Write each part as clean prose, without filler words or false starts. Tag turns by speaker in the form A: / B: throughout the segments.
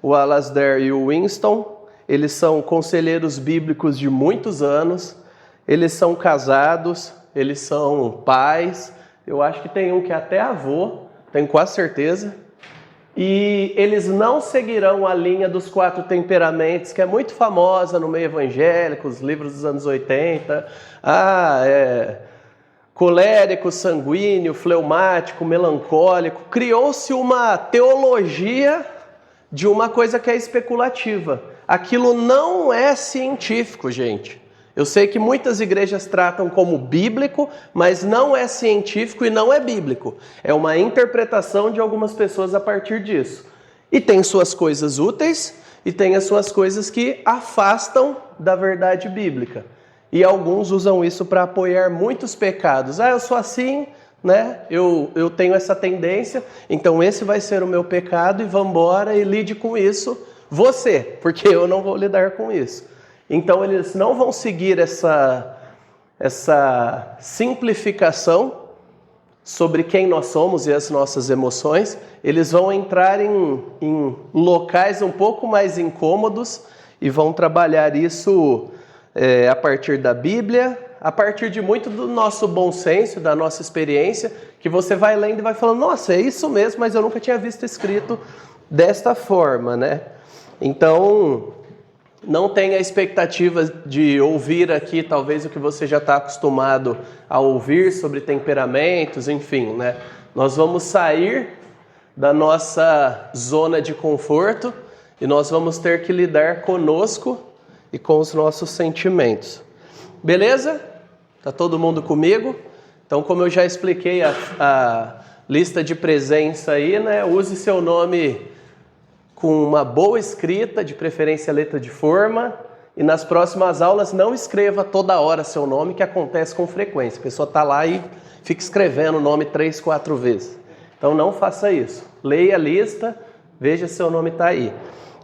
A: o Alasdair e o Winston. Eles são conselheiros bíblicos de muitos anos, eles são casados, eles são pais, eu acho que tem um que é até avô, tenho quase certeza. E eles não seguirão a linha dos 4 temperamentos, que é muito famosa no meio evangélico, os livros dos anos 80. Colérico, sanguíneo, fleumático, melancólico. Criou-se uma teologia de uma coisa que é especulativa. Aquilo não é científico, gente. Eu sei que muitas igrejas tratam como bíblico, mas não é científico e não é bíblico. É uma interpretação de algumas pessoas a partir disso. E tem suas coisas úteis e tem as suas coisas que afastam da verdade bíblica. E alguns usam isso para apoiar muitos pecados. Eu sou assim, né? Eu tenho essa tendência, então esse vai ser o meu pecado e vambora e lide com isso você, porque eu não vou lidar com isso. Então eles não vão seguir essa simplificação sobre quem nós somos e as nossas emoções. Eles vão entrar em locais um pouco mais incômodos e vão trabalhar isso a partir da Bíblia, a partir de muito do nosso bom senso, da nossa experiência, que você vai lendo e vai falando, nossa, é isso mesmo, mas eu nunca tinha visto escrito desta forma, né? Então, não tenha expectativa de ouvir aqui, talvez, o que você já está acostumado a ouvir sobre temperamentos, enfim, né? Nós vamos sair da nossa zona de conforto e nós vamos ter que lidar conosco e com os nossos sentimentos. Beleza? Tá todo mundo comigo? Então, como eu já expliquei a lista de presença aí, né? Use seu nome com uma boa escrita, de preferência letra de forma, e nas próximas aulas não escreva toda hora seu nome, que acontece com frequência. A pessoa está lá e fica escrevendo o nome 3, 4 vezes. Então não faça isso. Leia a lista, veja se seu nome está aí.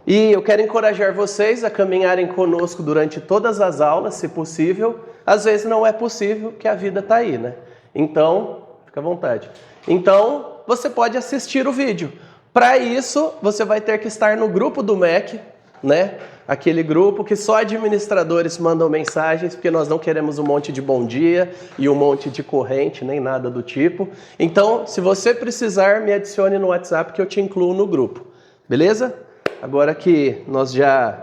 A: E eu quero encorajar vocês a caminharem conosco durante todas as aulas, se possível. Às vezes não é possível, que a vida está aí, né? Então, fica à vontade. Então, você pode assistir o vídeo. Para isso, você vai ter que estar no grupo do MEC, né? Aquele grupo que só administradores mandam mensagens, porque nós não queremos um monte de bom dia e um monte de corrente, nem nada do tipo. Então, se você precisar, me adicione no WhatsApp que eu te incluo no grupo. Beleza? Agora que nós já...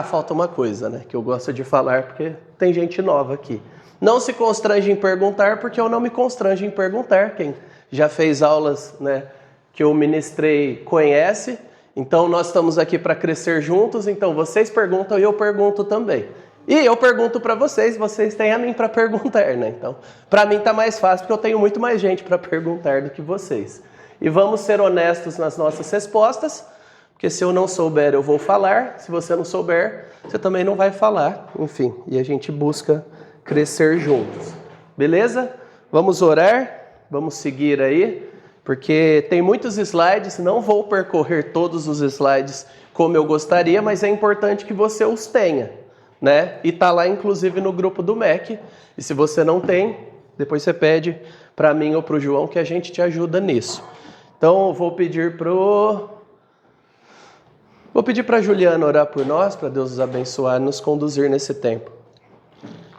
A: falta uma coisa, né? Que eu gosto de falar, porque tem gente nova aqui. Não se constrange em perguntar, porque eu não me constranjo em perguntar. Quem já fez aulas, né, que eu ministrei conhece. Então nós estamos aqui para crescer juntos. Então vocês perguntam e eu pergunto também. E eu pergunto para vocês têm a mim para perguntar, né? Então, para mim tá mais fácil, porque eu tenho muito mais gente para perguntar do que vocês. E vamos ser honestos nas nossas respostas, porque se eu não souber, eu vou falar. Se você não souber, você também não vai falar. Enfim, e a gente busca crescer juntos. Beleza? Vamos orar, vamos seguir aí, porque tem muitos slides, não vou percorrer todos os slides como eu gostaria, mas é importante que você os tenha, né? E tá lá inclusive no grupo do MEC, e se você não tem, depois você pede para mim ou para o João que a gente te ajuda nisso. Então eu vou pedir para a Juliana orar por nós, para Deus nos abençoar e nos conduzir nesse tempo.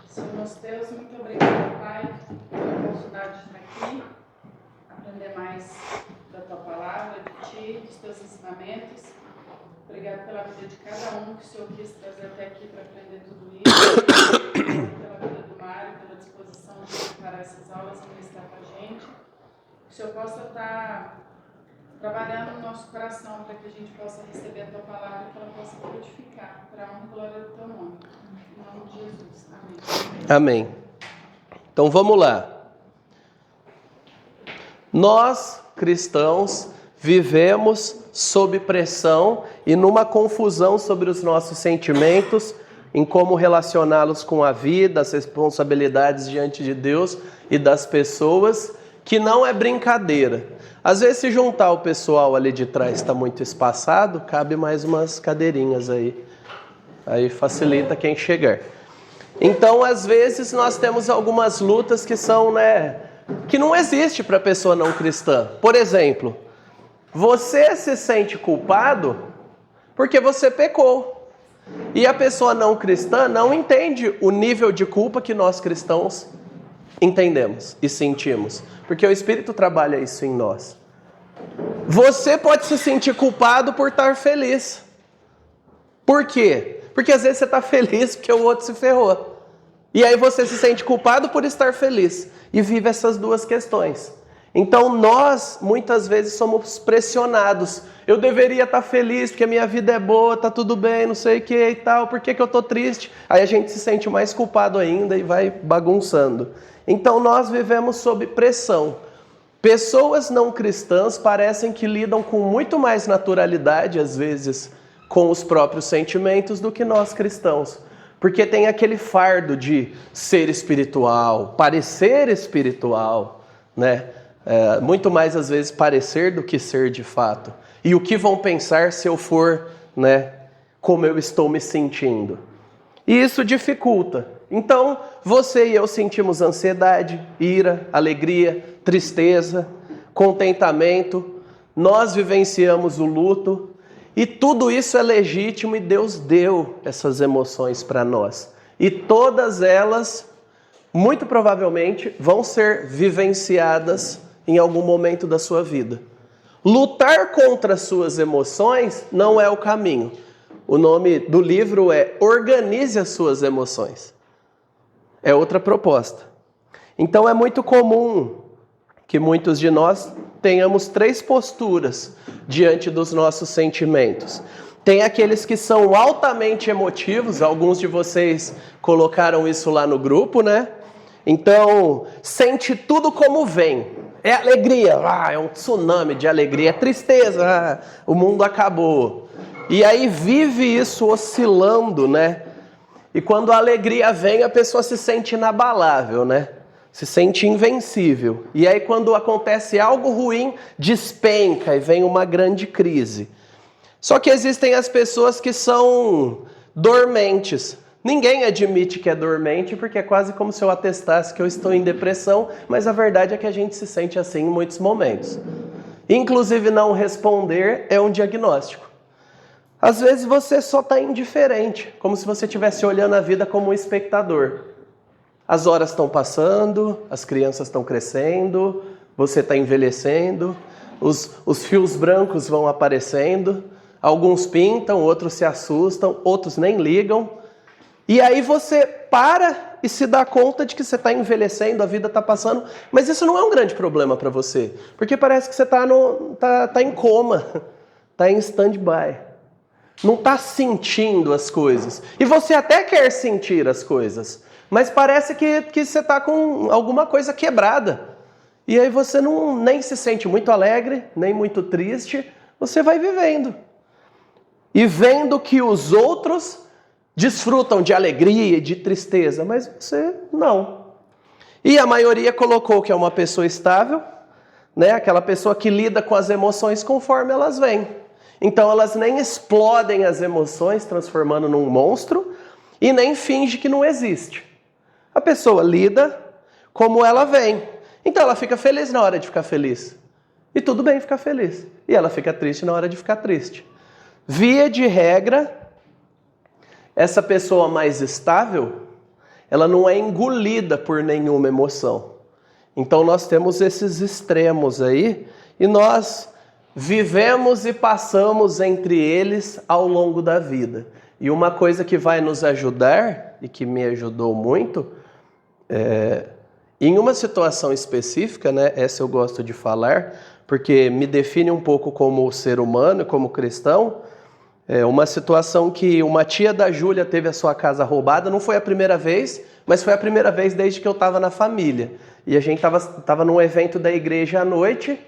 B: Senhor nosso Deus, muito obrigado, Pai, pela oportunidade de estar aqui, aprender mais da Tua Palavra, de Ti, dos Teus ensinamentos. Obrigado pela vida de cada um que o Senhor quis trazer até aqui para aprender tudo isso. Obrigado pela vida do Mário, pela disposição de preparar essas aulas e ministrar para a gente. Que o Senhor possa estar trabalhando no nosso coração para que a gente possa receber a Tua Palavra e que ela possa frutificar para a honra e glória do Teu nome. Em nome de Jesus. Amém.
A: Amém. Então vamos lá. Nós, cristãos, vivemos sob pressão e numa confusão sobre os nossos sentimentos, em como relacioná-los com a vida, as responsabilidades diante de Deus e das pessoas, que não é brincadeira. Às vezes, se juntar o pessoal ali de trás está muito espaçado, cabe mais umas cadeirinhas aí. Aí facilita quem chegar. Então, às vezes, nós temos algumas lutas que são, que não existe para a pessoa não cristã. Por exemplo, você se sente culpado porque você pecou. E a pessoa não cristã não entende o nível de culpa que nós cristãos entendemos e sentimos, porque o Espírito trabalha isso em nós. Você pode se sentir culpado por estar feliz. Por quê? Porque às vezes você está feliz porque o outro se ferrou. E aí você se sente culpado por estar feliz. E vive essas duas questões. Então nós, muitas vezes, somos pressionados. Eu deveria estar feliz porque a minha vida é boa, está tudo bem, não sei o que e tal. Por que eu estou triste? Aí a gente se sente mais culpado ainda e vai bagunçando. Então nós vivemos sob pressão. Pessoas não cristãs parecem que lidam com muito mais naturalidade, às vezes, com os próprios sentimentos do que nós cristãos. Porque tem aquele fardo de ser espiritual, parecer espiritual, né? Muito mais, às vezes, parecer do que ser de fato. E o que vão pensar se eu for, né, como eu estou me sentindo? E isso dificulta. Então, você e eu sentimos ansiedade, ira, alegria, tristeza, contentamento. Nós vivenciamos o luto. E tudo isso é legítimo e Deus deu essas emoções para nós. E todas elas, muito provavelmente, vão ser vivenciadas em algum momento da sua vida. Lutar contra as suas emoções não é o caminho. O nome do livro é Organize as Suas Emoções. É outra proposta. Então é muito comum que muitos de nós tenhamos 3 posturas diante dos nossos sentimentos. Tem aqueles que são altamente emotivos, alguns de vocês colocaram isso lá no grupo, né? Então, sente tudo como vem. É alegria, é um tsunami de alegria. É tristeza, o mundo acabou. E aí vive isso oscilando, né? E quando a alegria vem, a pessoa se sente inabalável, né? Se sente invencível. E aí quando acontece algo ruim, despenca e vem uma grande crise. Só que existem as pessoas que são dormentes. Ninguém admite que é dormente, porque é quase como se eu atestasse que eu estou em depressão, mas a verdade é que a gente se sente assim em muitos momentos. Inclusive não responder é um diagnóstico. Às vezes você só está indiferente, como se você estivesse olhando a vida como um espectador. As horas estão passando, as crianças estão crescendo, você está envelhecendo, os fios brancos vão aparecendo, alguns pintam, outros se assustam, outros nem ligam. E aí você para e se dá conta de que você está envelhecendo, a vida está passando, mas isso não é um grande problema para você, porque parece que você está em coma, está em stand-by. Não está sentindo as coisas. E você até quer sentir as coisas, mas parece que você está com alguma coisa quebrada. E aí você nem se sente muito alegre, nem muito triste. Você vai vivendo. E vendo que os outros desfrutam de alegria e de tristeza, mas você não. E a maioria colocou que é uma pessoa estável, né? Aquela pessoa que lida com as emoções conforme elas vêm. Então elas nem explodem as emoções, transformando num monstro, e nem finge que não existe. A pessoa lida como ela vem. Então ela fica feliz na hora de ficar feliz. E tudo bem ficar feliz. E ela fica triste na hora de ficar triste. Via de regra, essa pessoa mais estável, ela não é engolida por nenhuma emoção. Então nós temos esses extremos aí, e nós vivemos e passamos entre eles ao longo da vida. E uma coisa que vai nos ajudar, e que me ajudou muito, em uma situação específica, né, essa eu gosto de falar, porque me define um pouco como ser humano, como cristão, uma situação que uma tia da Júlia teve a sua casa roubada, não foi a primeira vez, mas foi a primeira vez desde que eu estava na família. E a gente estava num evento da igreja à noite,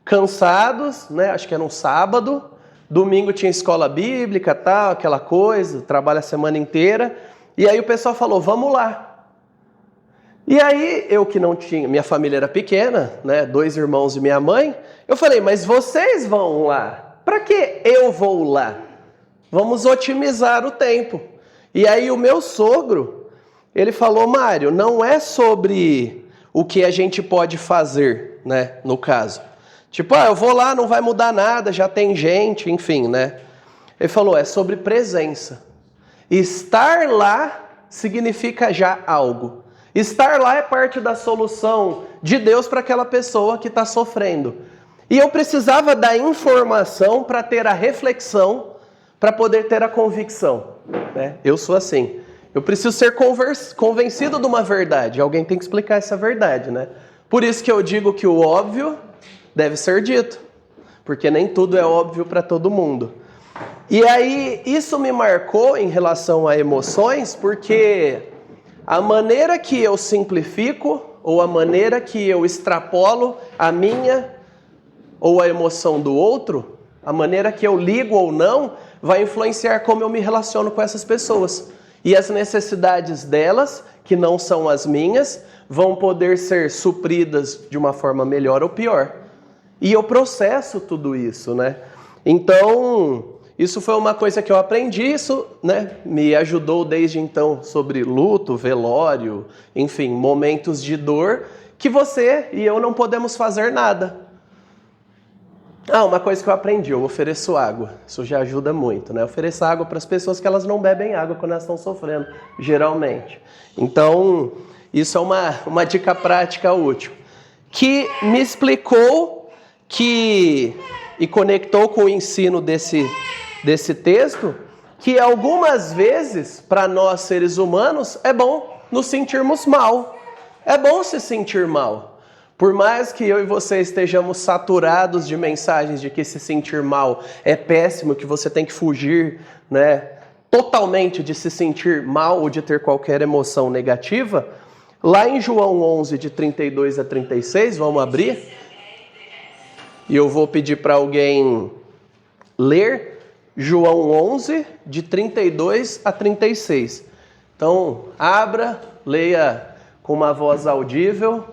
A: cansados, né? Acho que era um sábado, domingo tinha escola bíblica, tal, aquela coisa, trabalha a semana inteira, e aí o pessoal falou, vamos lá. E aí eu que não tinha, minha família era pequena, né? 2 irmãos e minha mãe, eu falei, mas vocês vão lá, para que eu vou lá? Vamos otimizar o tempo. E aí o meu sogro, ele falou, Mário, não é sobre o que a gente pode fazer, né? No caso. Tipo, eu vou lá, não vai mudar nada, já tem gente, enfim, né? Ele falou, é sobre presença. Estar lá significa já algo. Estar lá é parte da solução de Deus para aquela pessoa que está sofrendo. E eu precisava da informação para ter a reflexão, para poder ter a convicção. Né? Eu sou assim. Eu preciso ser convencido de uma verdade. Alguém tem que explicar essa verdade, né? Por isso que eu digo que o óbvio deve ser dito. Porque nem tudo é óbvio para todo mundo. E aí, isso me marcou em relação a emoções, porque a maneira que eu simplifico, ou a maneira que eu extrapolo a minha ou a emoção do outro, a maneira que eu ligo ou não, vai influenciar como eu me relaciono com essas pessoas. E as necessidades delas, que não são as minhas, vão poder ser supridas de uma forma melhor ou pior. E eu processo tudo isso, né? Então, isso foi uma coisa que eu aprendi, isso, né, me ajudou desde então sobre luto, velório, enfim, momentos de dor, que você e eu não podemos fazer nada. Uma coisa que eu aprendi, eu ofereço água. Isso já ajuda muito, né? Eu ofereço água para as pessoas que elas não bebem água quando elas estão sofrendo, geralmente. Então, isso é uma dica prática útil. Que me explicou e conectou com o ensino desse texto, que algumas vezes, para nós seres humanos, é bom nos sentirmos mal. É bom se sentir mal. Por mais que eu e você estejamos saturados de mensagens de que se sentir mal é péssimo, que você tem que fugir, né, totalmente de se sentir mal ou de ter qualquer emoção negativa, lá em João 11, de 32 a 36, vamos abrir, e eu vou pedir para alguém ler João 11, de 32 a 36. Então, abra, leia com uma voz audível.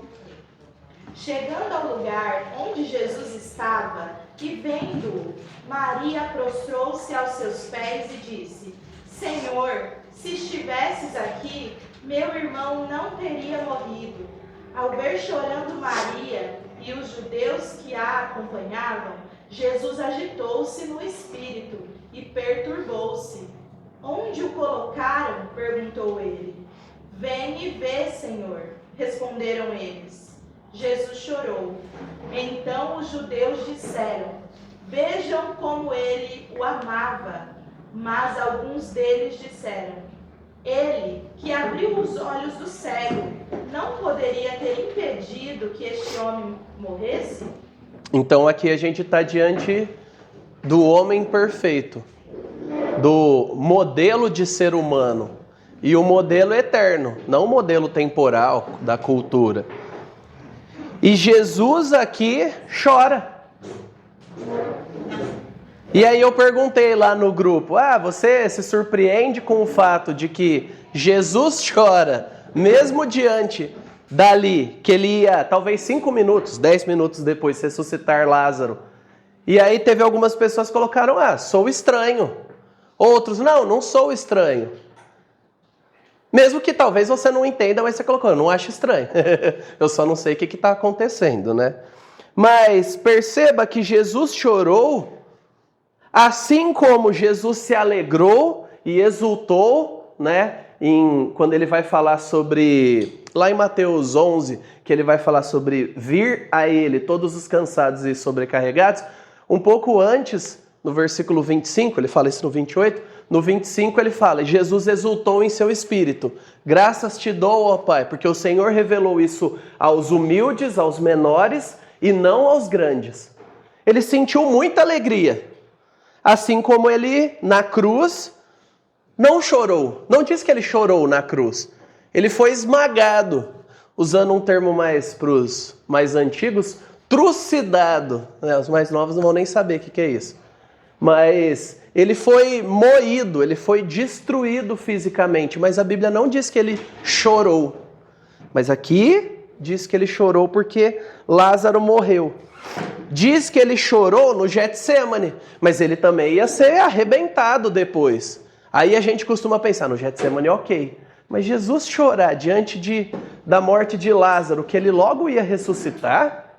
C: Chegando ao lugar onde Jesus estava e vendo-o, Maria prostrou-se aos seus pés e disse: Senhor, se estivesses aqui, meu irmão não teria morrido. Ao ver chorando Maria e os judeus que a acompanhavam, Jesus agitou-se no espírito e perturbou-se. Onde o colocaram? Perguntou ele. Vem e vê, Senhor, responderam eles. Jesus chorou. Então os judeus disseram: Vejam como ele o amava. Mas alguns deles disseram: Ele, que abriu os olhos do cego, não poderia ter impedido que este homem morresse?
A: Então aqui a gente está diante do homem perfeito, do modelo de ser humano, e o modelo eterno, não o modelo temporal da cultura. E Jesus aqui chora. E aí eu perguntei lá no grupo, você se surpreende com o fato de que Jesus chora, mesmo diante dali, que ele ia, talvez 5 minutos, 10 minutos depois, ressuscitar Lázaro. E aí teve algumas pessoas que colocaram, sou estranho. Outros, não sou estranho. Mesmo que talvez você não entenda, mas você colocou, eu não acho estranho. Eu só não sei o que está acontecendo, né? Mas perceba que Jesus chorou, assim como Jesus se alegrou e exultou, né? Quando ele vai falar sobre, lá em Mateus 11, que ele vai falar sobre vir a ele todos os cansados e sobrecarregados, um pouco antes, no versículo 25, ele fala isso no 28, no 25 ele fala, Jesus exultou em seu espírito, graças te dou, ó Pai, porque o Senhor revelou isso aos humildes, aos menores e não aos grandes. Ele sentiu muita alegria, assim como ele na cruz não chorou, não diz que ele chorou na cruz, ele foi esmagado, usando um termo mais para os mais antigos, trucidado, né? Os mais novos não vão nem saber o que é isso, mas ele foi moído, ele foi destruído fisicamente, mas a Bíblia não diz que ele chorou, mas aqui diz que ele chorou porque Lázaro morreu. Diz que ele chorou no Getsêmani, mas ele também ia ser arrebentado depois. Aí a gente costuma pensar, no Getsêmani ok, mas Jesus chorar diante da morte de Lázaro, que ele logo ia ressuscitar,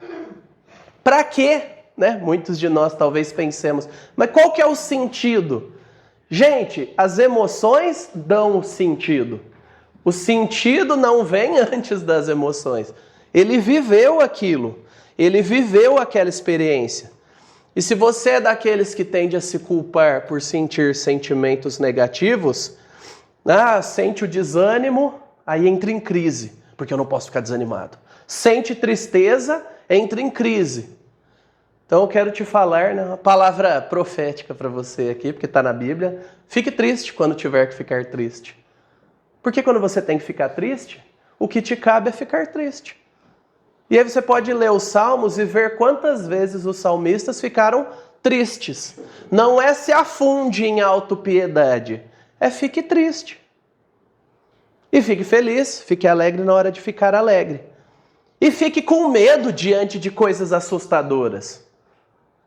A: para quê? Né? Muitos de nós talvez pensemos, mas qual que é o sentido Gente, as emoções dão sentido. O sentido não vem antes das emoções. Ele viveu aquilo. Ele viveu aquela experiência. E se você é daqueles que tende a se culpar por sentir sentimentos negativos, sente o desânimo, aí entra em crise, porque eu não posso ficar desanimado. Sente tristeza, entra em crise. Então eu quero te falar, uma palavra profética para você aqui, porque está na Bíblia. Fique triste quando tiver que ficar triste. Porque quando você tem que ficar triste, o que te cabe é ficar triste. E aí você pode ler os Salmos e ver quantas vezes os salmistas ficaram tristes. Não é se afunde em autopiedade, é fique triste. E fique feliz, fique alegre na hora de ficar alegre. E fique com medo diante de coisas assustadoras.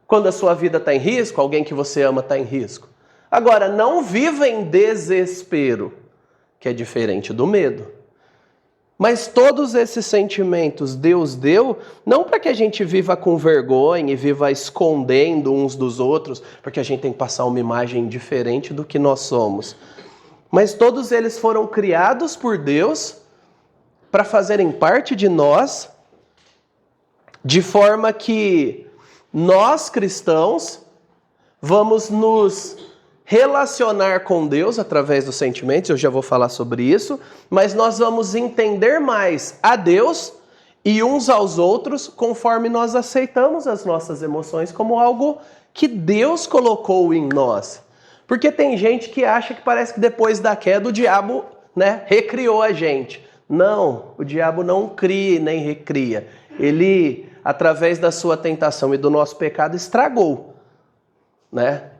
A: Quando a sua vida está em risco, alguém que você ama está em risco. Agora, não viva em desespero, que é diferente do medo. Mas todos esses sentimentos Deus deu, não para que a gente viva com vergonha e viva escondendo uns dos outros, porque a gente tem que passar uma imagem diferente do que nós somos. Mas todos eles foram criados por Deus para fazerem parte de nós, de forma que nós, cristãos, vamos nos relacionar com Deus através dos sentimentos, eu já vou falar sobre isso, mas nós vamos entender mais a Deus e uns aos outros conforme nós aceitamos as nossas emoções como algo que Deus colocou em nós. Porque tem gente que acha que parece que depois da queda o diabo, recriou a gente. Não, o diabo não cria nem recria. Ele, através da sua tentação e do nosso pecado, estragou,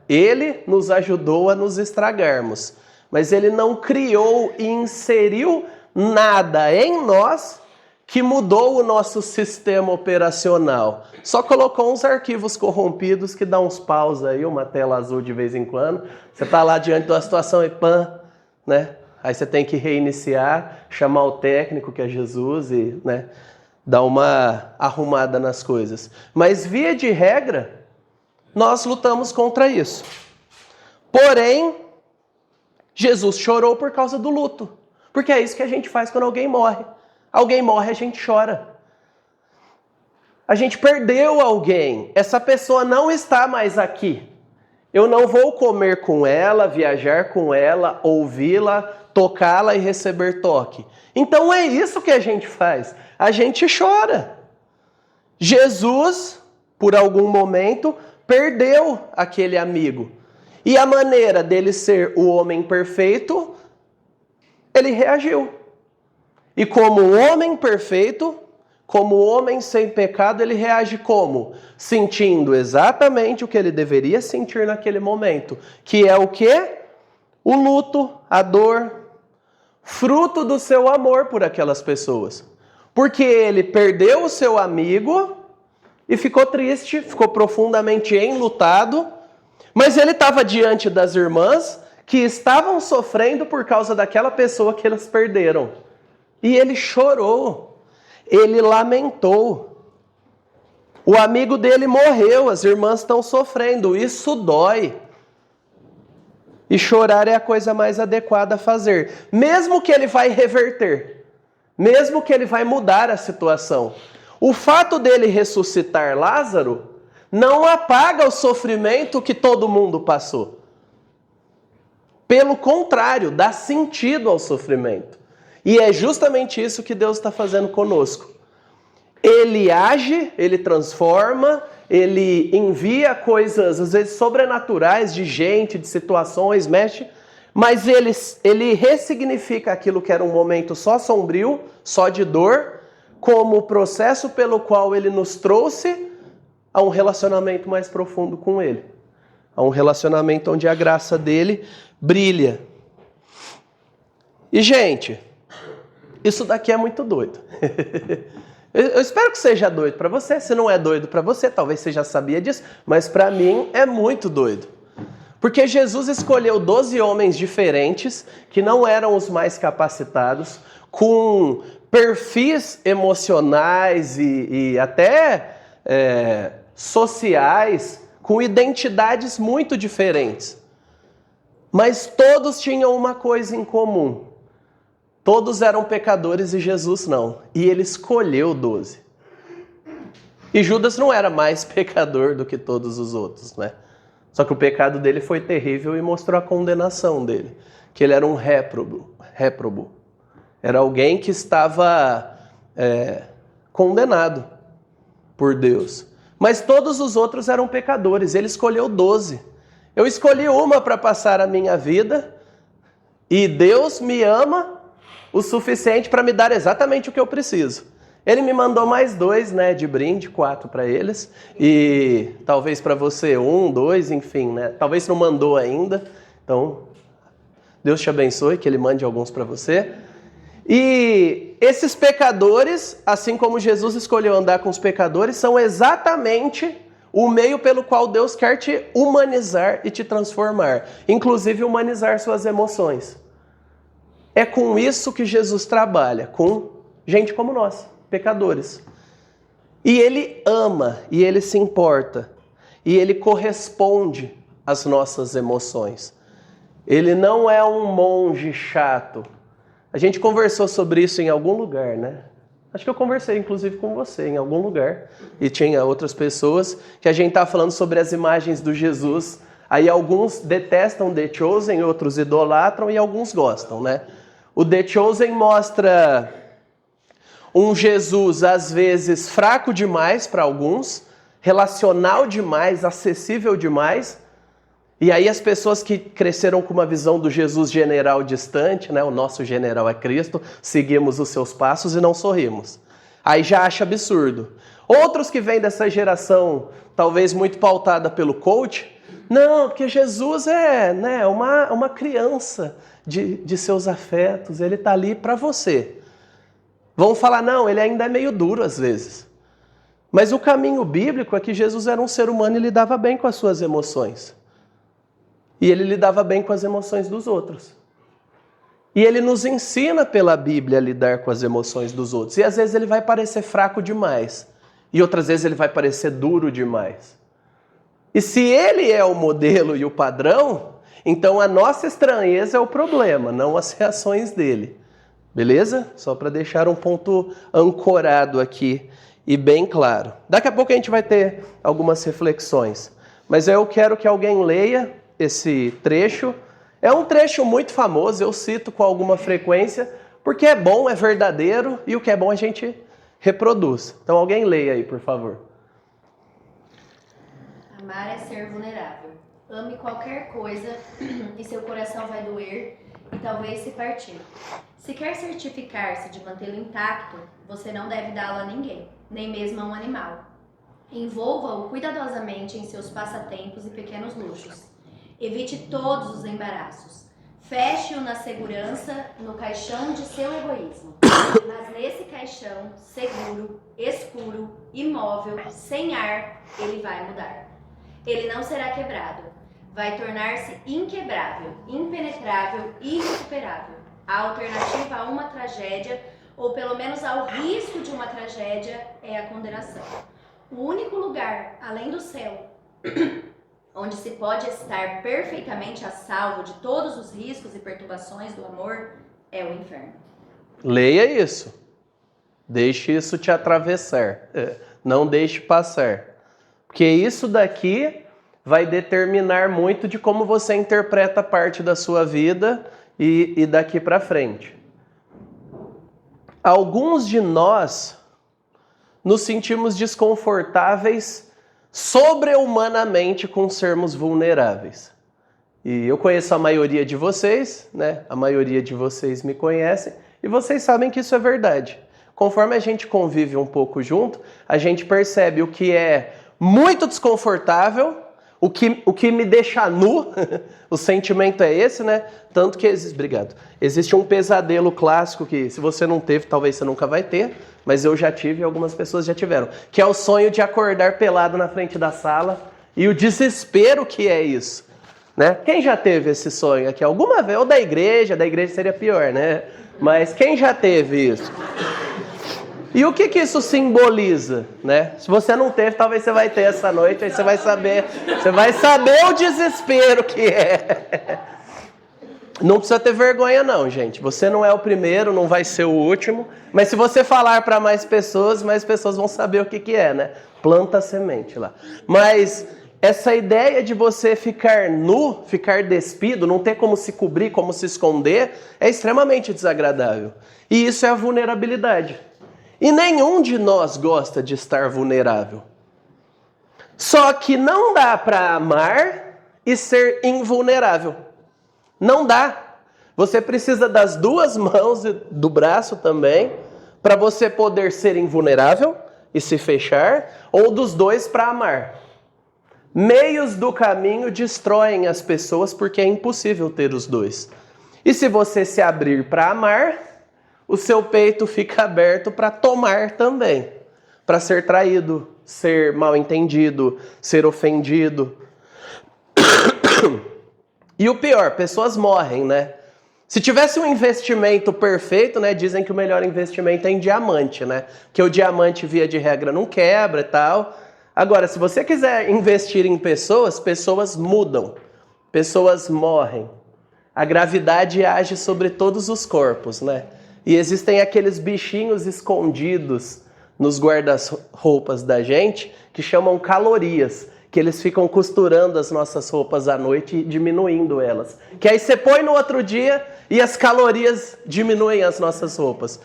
A: Ele nos ajudou a nos estragarmos, mas ele não criou e inseriu nada em nós que mudou o nosso sistema operacional. Só colocou uns arquivos corrompidos que dá uns paus aí, uma tela azul de vez em quando. Você está lá diante de uma situação e Aí você tem que reiniciar, chamar o técnico, que é Jesus, e dar uma arrumada nas coisas. Mas via de regra, nós lutamos contra isso. Porém, Jesus chorou por causa do luto. Porque é isso que a gente faz quando alguém morre. Alguém morre, a gente chora. A gente perdeu alguém. Essa pessoa não está mais aqui. Eu não vou comer com ela, viajar com ela, ouvi-la, tocá-la e receber toque. Então é isso que a gente faz. A gente chora. Jesus, por algum momento, perdeu aquele amigo. E a maneira dele ser o homem perfeito, ele reagiu. E como homem perfeito, como homem sem pecado, ele reage como? Sentindo exatamente o que ele deveria sentir naquele momento. Que é o quê? O luto, a dor, fruto do seu amor por aquelas pessoas. Porque ele perdeu o seu amigo e ficou triste, ficou profundamente enlutado, mas ele estava diante das irmãs que estavam sofrendo por causa daquela pessoa que elas perderam. E ele chorou, ele lamentou. O amigo dele morreu, as irmãs estão sofrendo, isso dói. E chorar é a coisa mais adequada a fazer, mesmo que ele vai reverter, mesmo que ele vai mudar a situação. O fato dele ressuscitar Lázaro não apaga o sofrimento que todo mundo passou. Pelo contrário, dá sentido ao sofrimento. E é justamente isso que Deus está fazendo conosco. Ele age, ele transforma, ele envia coisas, às vezes, sobrenaturais de gente, de situações, mexe, mas ele ressignifica aquilo que era um momento só sombrio, só de dor, como o processo pelo qual ele nos trouxe a um relacionamento mais profundo com ele. A um relacionamento onde a graça dele brilha. E, gente, isso daqui é muito doido. Eu espero que seja doido para você. Se não é doido para você, talvez você já sabia disso, mas para mim é muito doido. Porque Jesus escolheu 12 homens diferentes, que não eram os mais capacitados, com perfis emocionais e até sociais, com identidades muito diferentes. Mas todos tinham uma coisa em comum. Todos eram pecadores e Jesus não. E ele escolheu 12. E Judas não era mais pecador do que todos os outros, né? Só que o pecado dele foi terrível e mostrou a condenação dele. Que ele era um réprobo. Era alguém que estava condenado por Deus. Mas todos os outros eram pecadores. Ele escolheu 12. Eu escolhi uma para passar a minha vida. E Deus me ama o suficiente para me dar exatamente o que eu preciso. Ele me mandou mais 2, né, de brinde, 4 para eles. E talvez para você 1, 2, enfim, né? Talvez não mandou ainda. Então, Deus te abençoe, que Ele mande alguns para você. E esses pecadores, assim como Jesus escolheu andar com os pecadores, são exatamente o meio pelo qual Deus quer te humanizar e te transformar. Inclusive humanizar suas emoções. É com isso que Jesus trabalha, com gente como nós, pecadores. E Ele ama, e Ele se importa, e Ele corresponde às nossas emoções. Ele não é um monge chato. A gente conversou sobre isso em algum lugar, né? Acho que eu conversei, inclusive, com você em algum lugar. E tinha outras pessoas que a gente estava falando sobre as imagens do Jesus. Aí alguns detestam The Chosen, outros idolatram e alguns gostam, né? O The Chosen mostra um Jesus, às vezes, fraco demais para alguns, relacional demais, acessível demais. E aí as pessoas que cresceram com uma visão do Jesus general distante, né? O nosso general é Cristo, seguimos os seus passos e não sorrimos. Aí já acha absurdo. Outros que vêm dessa geração, talvez muito pautada pelo coach, não, porque Jesus é, né, uma criança de seus afetos, ele está ali para você. Vão falar, não, ele ainda é meio duro às vezes. Mas o caminho bíblico é que Jesus era um ser humano e lidava bem com as suas emoções. E ele lidava bem com as emoções dos outros. E ele nos ensina pela Bíblia a lidar com as emoções dos outros. E às vezes ele vai parecer fraco demais. E outras vezes ele vai parecer duro demais. E se ele é o modelo e o padrão, então a nossa estranheza é o problema, não as reações dele. Beleza? Só para deixar um ponto ancorado aqui e bem claro. Daqui a pouco a gente vai ter algumas reflexões. Mas eu quero que alguém leia esse trecho. É um trecho muito famoso, eu cito com alguma frequência, porque é bom, é verdadeiro, e o que é bom a gente reproduz. Então alguém leia aí, por favor.
D: Amar é ser vulnerável. Ame qualquer coisa e seu coração vai doer e talvez se partir. Se quer certificar-se de mantê-lo intacto, você não deve dá-lo a ninguém, nem mesmo a um animal. Envolva-o cuidadosamente em seus passatempos e pequenos luxos. Evite todos os embaraços. Feche-o na segurança, no caixão de seu egoísmo. Mas nesse caixão, seguro, escuro, imóvel, sem ar, ele vai mudar. Ele não será quebrado. Vai tornar-se inquebrável, impenetrável, irrecuperável. A alternativa a uma tragédia, ou pelo menos ao risco de uma tragédia, é a condenação. O único lugar, além do céu, onde se pode estar perfeitamente a salvo de todos os riscos e perturbações do amor, é o inferno.
A: Leia isso. Deixe isso te atravessar. Não deixe passar. Porque isso daqui vai determinar muito de como você interpreta parte da sua vida e daqui para frente. Alguns de nós nos sentimos desconfortáveis sobre-humanamente com sermos vulneráveis. E eu conheço a maioria de vocês, né? A maioria de vocês me conhecem e vocês sabem que isso é verdade. Conforme a gente convive um pouco junto, a gente percebe o que é muito desconfortável, o que me deixa nu, o sentimento é esse, né? Tanto que existe um pesadelo clássico que, se você não teve, talvez você nunca vai ter, mas eu já tive e algumas pessoas já tiveram, que é o sonho de acordar pelado na frente da sala e o desespero que é isso, né? Quem já teve esse sonho aqui alguma vez? Ou da igreja seria pior, né? Mas quem já teve isso? E o que isso simboliza, né? Se você não teve, talvez você vai ter essa noite, aí você vai saber o desespero que é. Não precisa ter vergonha não, gente. Você não é o primeiro, não vai ser o último. Mas se você falar para mais pessoas vão saber o que é, né? Planta a semente lá. Mas essa ideia de você ficar nu, ficar despido, não ter como se cobrir, como se esconder, é extremamente desagradável. E isso é a vulnerabilidade. E nenhum de nós gosta de estar vulnerável. Só que não dá para amar e ser invulnerável. Não dá. Você precisa das duas mãos e do braço também para você poder ser invulnerável e se fechar, ou dos dois para amar. Meios do caminho destroem as pessoas porque é impossível ter os dois. E se você se abrir para amar, o seu peito fica aberto para tomar também, para ser traído, ser mal entendido, ser ofendido. E o pior, pessoas morrem, né? Se tivesse um investimento perfeito, né? Dizem que o melhor investimento é em diamante, né? Que o diamante, via de regra, não quebra e tal. Agora, se você quiser investir em pessoas, pessoas mudam, pessoas morrem. A gravidade age sobre todos os corpos, né? E existem aqueles bichinhos escondidos nos guarda-roupas da gente que chamam calorias, que eles ficam costurando as nossas roupas à noite e diminuindo elas. Que aí você põe no outro dia e as calorias diminuem as nossas roupas.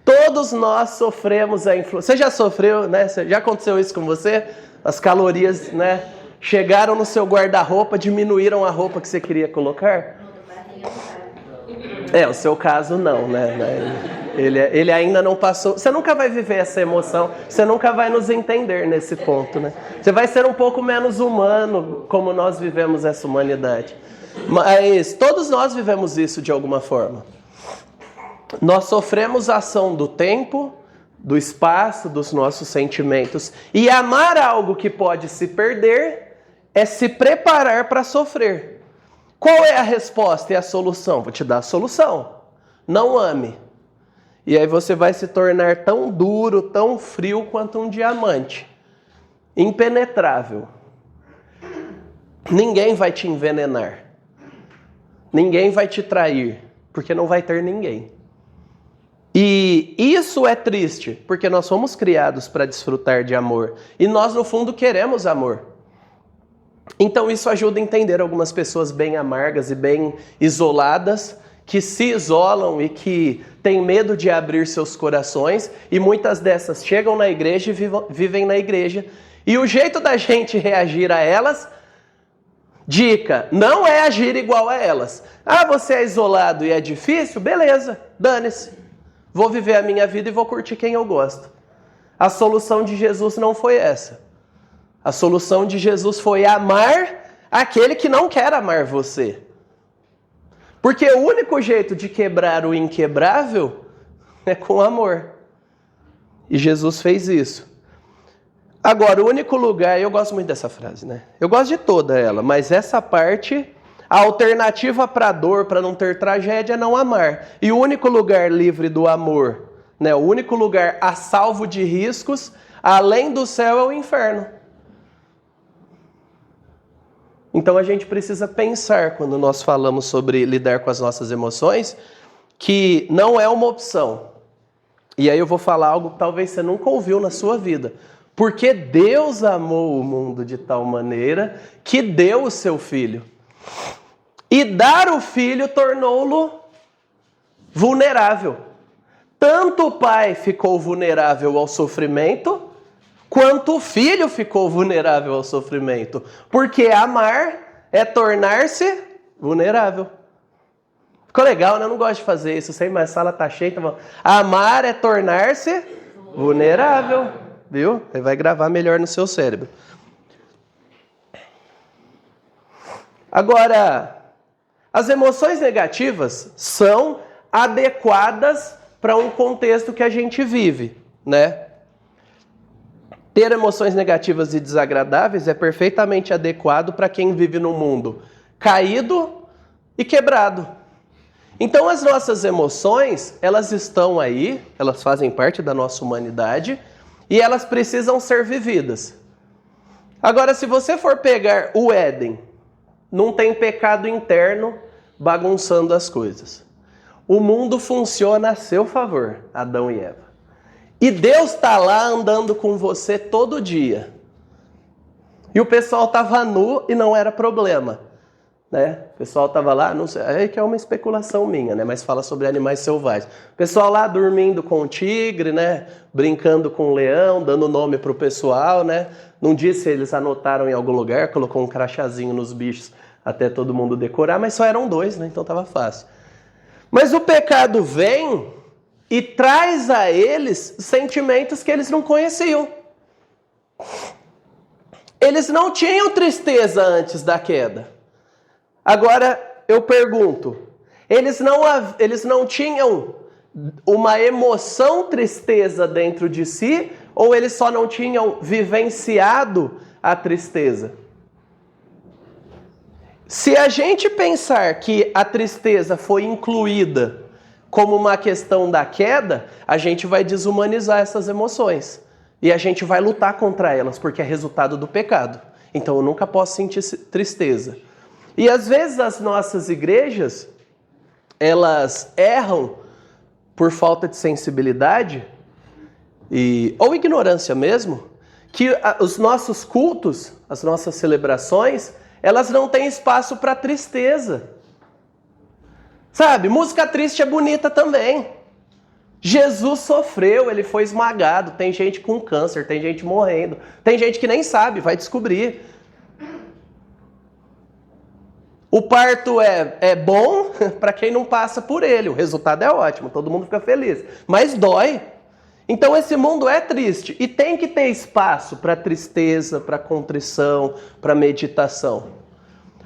A: Todos nós sofremos a influência. Você já sofreu, né? Já aconteceu isso com você? As calorias, né? Chegaram no seu guarda-roupa, diminuíram a roupa que você queria colocar? O seu caso não, né? Ele ainda não passou. Você nunca vai viver essa emoção, você nunca vai nos entender nesse ponto, né? Você vai ser um pouco menos humano, como nós vivemos essa humanidade. Mas todos nós vivemos isso de alguma forma. Nós sofremos a ação do tempo, do espaço, dos nossos sentimentos. E amar algo que pode se perder é se preparar para sofrer. Qual é a resposta e a solução? Vou te dar a solução. Não ame. E aí você vai se tornar tão duro, tão frio quanto um diamante. Impenetrável. Ninguém vai te envenenar. Ninguém vai te trair, porque não vai ter ninguém. E isso é triste, porque nós fomos criados para desfrutar de amor. E nós, no fundo, queremos amor. Então isso ajuda a entender algumas pessoas bem amargas e bem isoladas, que se isolam e que têm medo de abrir seus corações, e muitas dessas chegam na igreja e vivem na igreja. E o jeito da gente reagir a elas, dica, não é agir igual a elas. Ah, você é isolado e é difícil? Beleza, dane-se. Vou viver a minha vida e vou curtir quem eu gosto. A solução de Jesus não foi essa. A solução de Jesus foi amar aquele que não quer amar você. Porque o único jeito de quebrar o inquebrável é com amor. E Jesus fez isso. Agora, o único lugar... Eu gosto muito dessa frase, né? Eu gosto de toda ela, mas essa parte... A alternativa para a dor, para não ter tragédia, é não amar. E o único lugar livre do amor, né? O único lugar a salvo de riscos, além do céu, é o inferno. Então a gente precisa pensar, quando nós falamos sobre lidar com as nossas emoções, que não é uma opção. E aí eu vou falar algo que talvez você nunca ouviu na sua vida. Porque Deus amou o mundo de tal maneira que deu o seu Filho. E dar o Filho tornou-lo vulnerável. Tanto o Pai ficou vulnerável ao sofrimento, quanto o Filho ficou vulnerável ao sofrimento. Porque amar é tornar-se vulnerável. Ficou legal, né? Eu não gosto de fazer isso. Sei, mas a sala tá cheia. Então... Amar é tornar-se vulnerável. Viu? Você vai gravar melhor no seu cérebro. Agora, as emoções negativas são adequadas para um contexto que a gente vive, né? Ter emoções negativas e desagradáveis é perfeitamente adequado para quem vive num mundo caído e quebrado. Então as nossas emoções, elas estão aí, elas fazem parte da nossa humanidade e elas precisam ser vividas. Agora, se você for pegar o Éden, não tem pecado interno, bagunçando as coisas. O mundo funciona a seu favor, Adão e Eva. E Deus está lá andando com você todo dia. E o pessoal estava nu e não era problema. Né? O pessoal estava lá, não sei, é que é uma especulação minha, né? Mas fala sobre animais selvagens. O pessoal lá dormindo com o tigre, né? Brincando com o leão, dando nome para o pessoal, né? Não disse se eles anotaram em algum lugar, colocou um crachazinho nos bichos até todo mundo decorar, mas só eram 2, né? Então estava fácil. Mas o pecado vem e traz a eles sentimentos que eles não conheciam. Eles não tinham tristeza antes da queda. Agora, eu pergunto, eles não tinham uma emoção tristeza dentro de si, ou eles só não tinham vivenciado a tristeza? Se a gente pensar que a tristeza foi incluída como uma questão da queda, a gente vai desumanizar essas emoções. E a gente vai lutar contra elas, porque é resultado do pecado. Então eu nunca posso sentir tristeza. E às vezes as nossas igrejas, elas erram por falta de sensibilidade, ou ignorância mesmo, que os nossos cultos, as nossas celebrações, elas não têm espaço para tristeza. Sabe, música triste é bonita também. Jesus sofreu, ele foi esmagado, tem gente com câncer, tem gente morrendo, tem gente que nem sabe, vai descobrir. O parto é bom para quem não passa por ele, o resultado é ótimo, todo mundo fica feliz, mas dói. Então esse mundo é triste e tem que ter espaço para tristeza, para contrição, para meditação.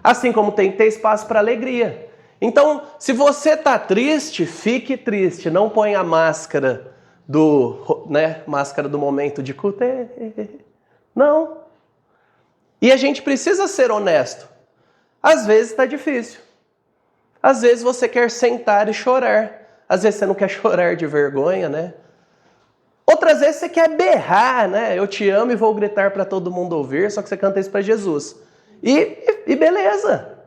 A: Assim como tem que ter espaço para alegria. Então, se você está triste, fique triste, não ponha a máscara máscara do momento de culto. Não. E a gente precisa ser honesto. Às vezes está difícil. Às vezes você quer sentar e chorar. Às vezes você não quer chorar de vergonha, né? Outras vezes você quer berrar, né? Eu te amo e vou gritar para todo mundo ouvir, só que você canta isso para Jesus. E beleza.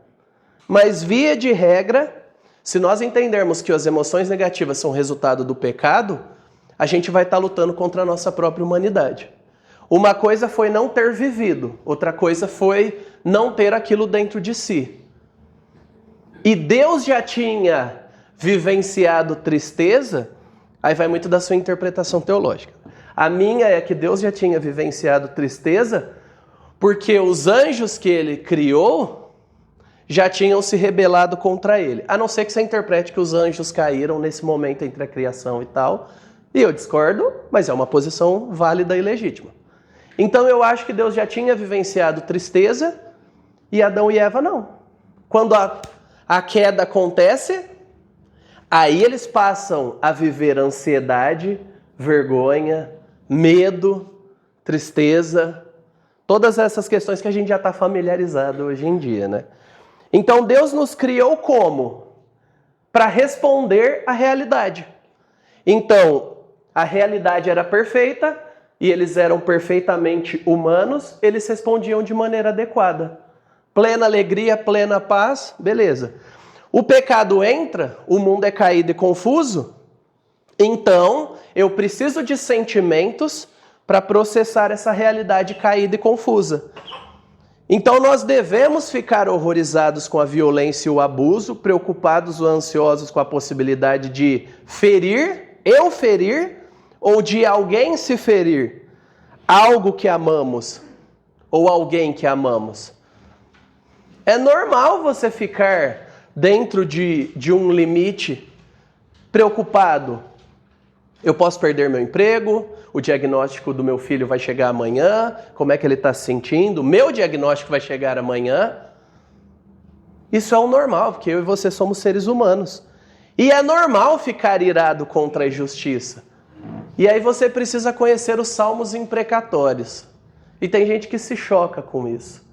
A: Mas via de regra, se nós entendermos que as emoções negativas são resultado do pecado, a gente vai estar lutando contra a nossa própria humanidade. Uma coisa foi não ter vivido, outra coisa foi não ter aquilo dentro de si. E Deus já tinha vivenciado tristeza, aí vai muito da sua interpretação teológica. A minha é que Deus já tinha vivenciado tristeza porque os anjos que ele criou já tinham se rebelado contra ele. A não ser que você interprete que os anjos caíram nesse momento entre a criação e tal. E eu discordo, mas é uma posição válida e legítima. Então eu acho que Deus já tinha vivenciado tristeza e Adão e Eva não. Quando a queda acontece, aí eles passam a viver ansiedade, vergonha, medo, tristeza, todas essas questões que a gente já está familiarizado hoje em dia, né? Então Deus nos criou como? Para responder à realidade. Então, a realidade era perfeita e eles eram perfeitamente humanos, eles respondiam de maneira adequada. Plena alegria, plena paz, beleza. O pecado entra, o mundo é caído e confuso, então eu preciso de sentimentos para processar essa realidade caída e confusa. Então nós devemos ficar horrorizados com a violência e o abuso, preocupados ou ansiosos com a possibilidade de eu ferir, ou de alguém se ferir, algo que amamos, ou alguém que amamos. É normal você ficar dentro de um limite preocupado. Eu posso perder meu emprego, o diagnóstico do meu filho vai chegar amanhã, como é que ele está se sentindo, meu diagnóstico vai chegar amanhã. Isso é o normal, porque eu e você somos seres humanos. E é normal ficar irado contra a injustiça. E aí você precisa conhecer os salmos imprecatórios. E tem gente que se choca com isso,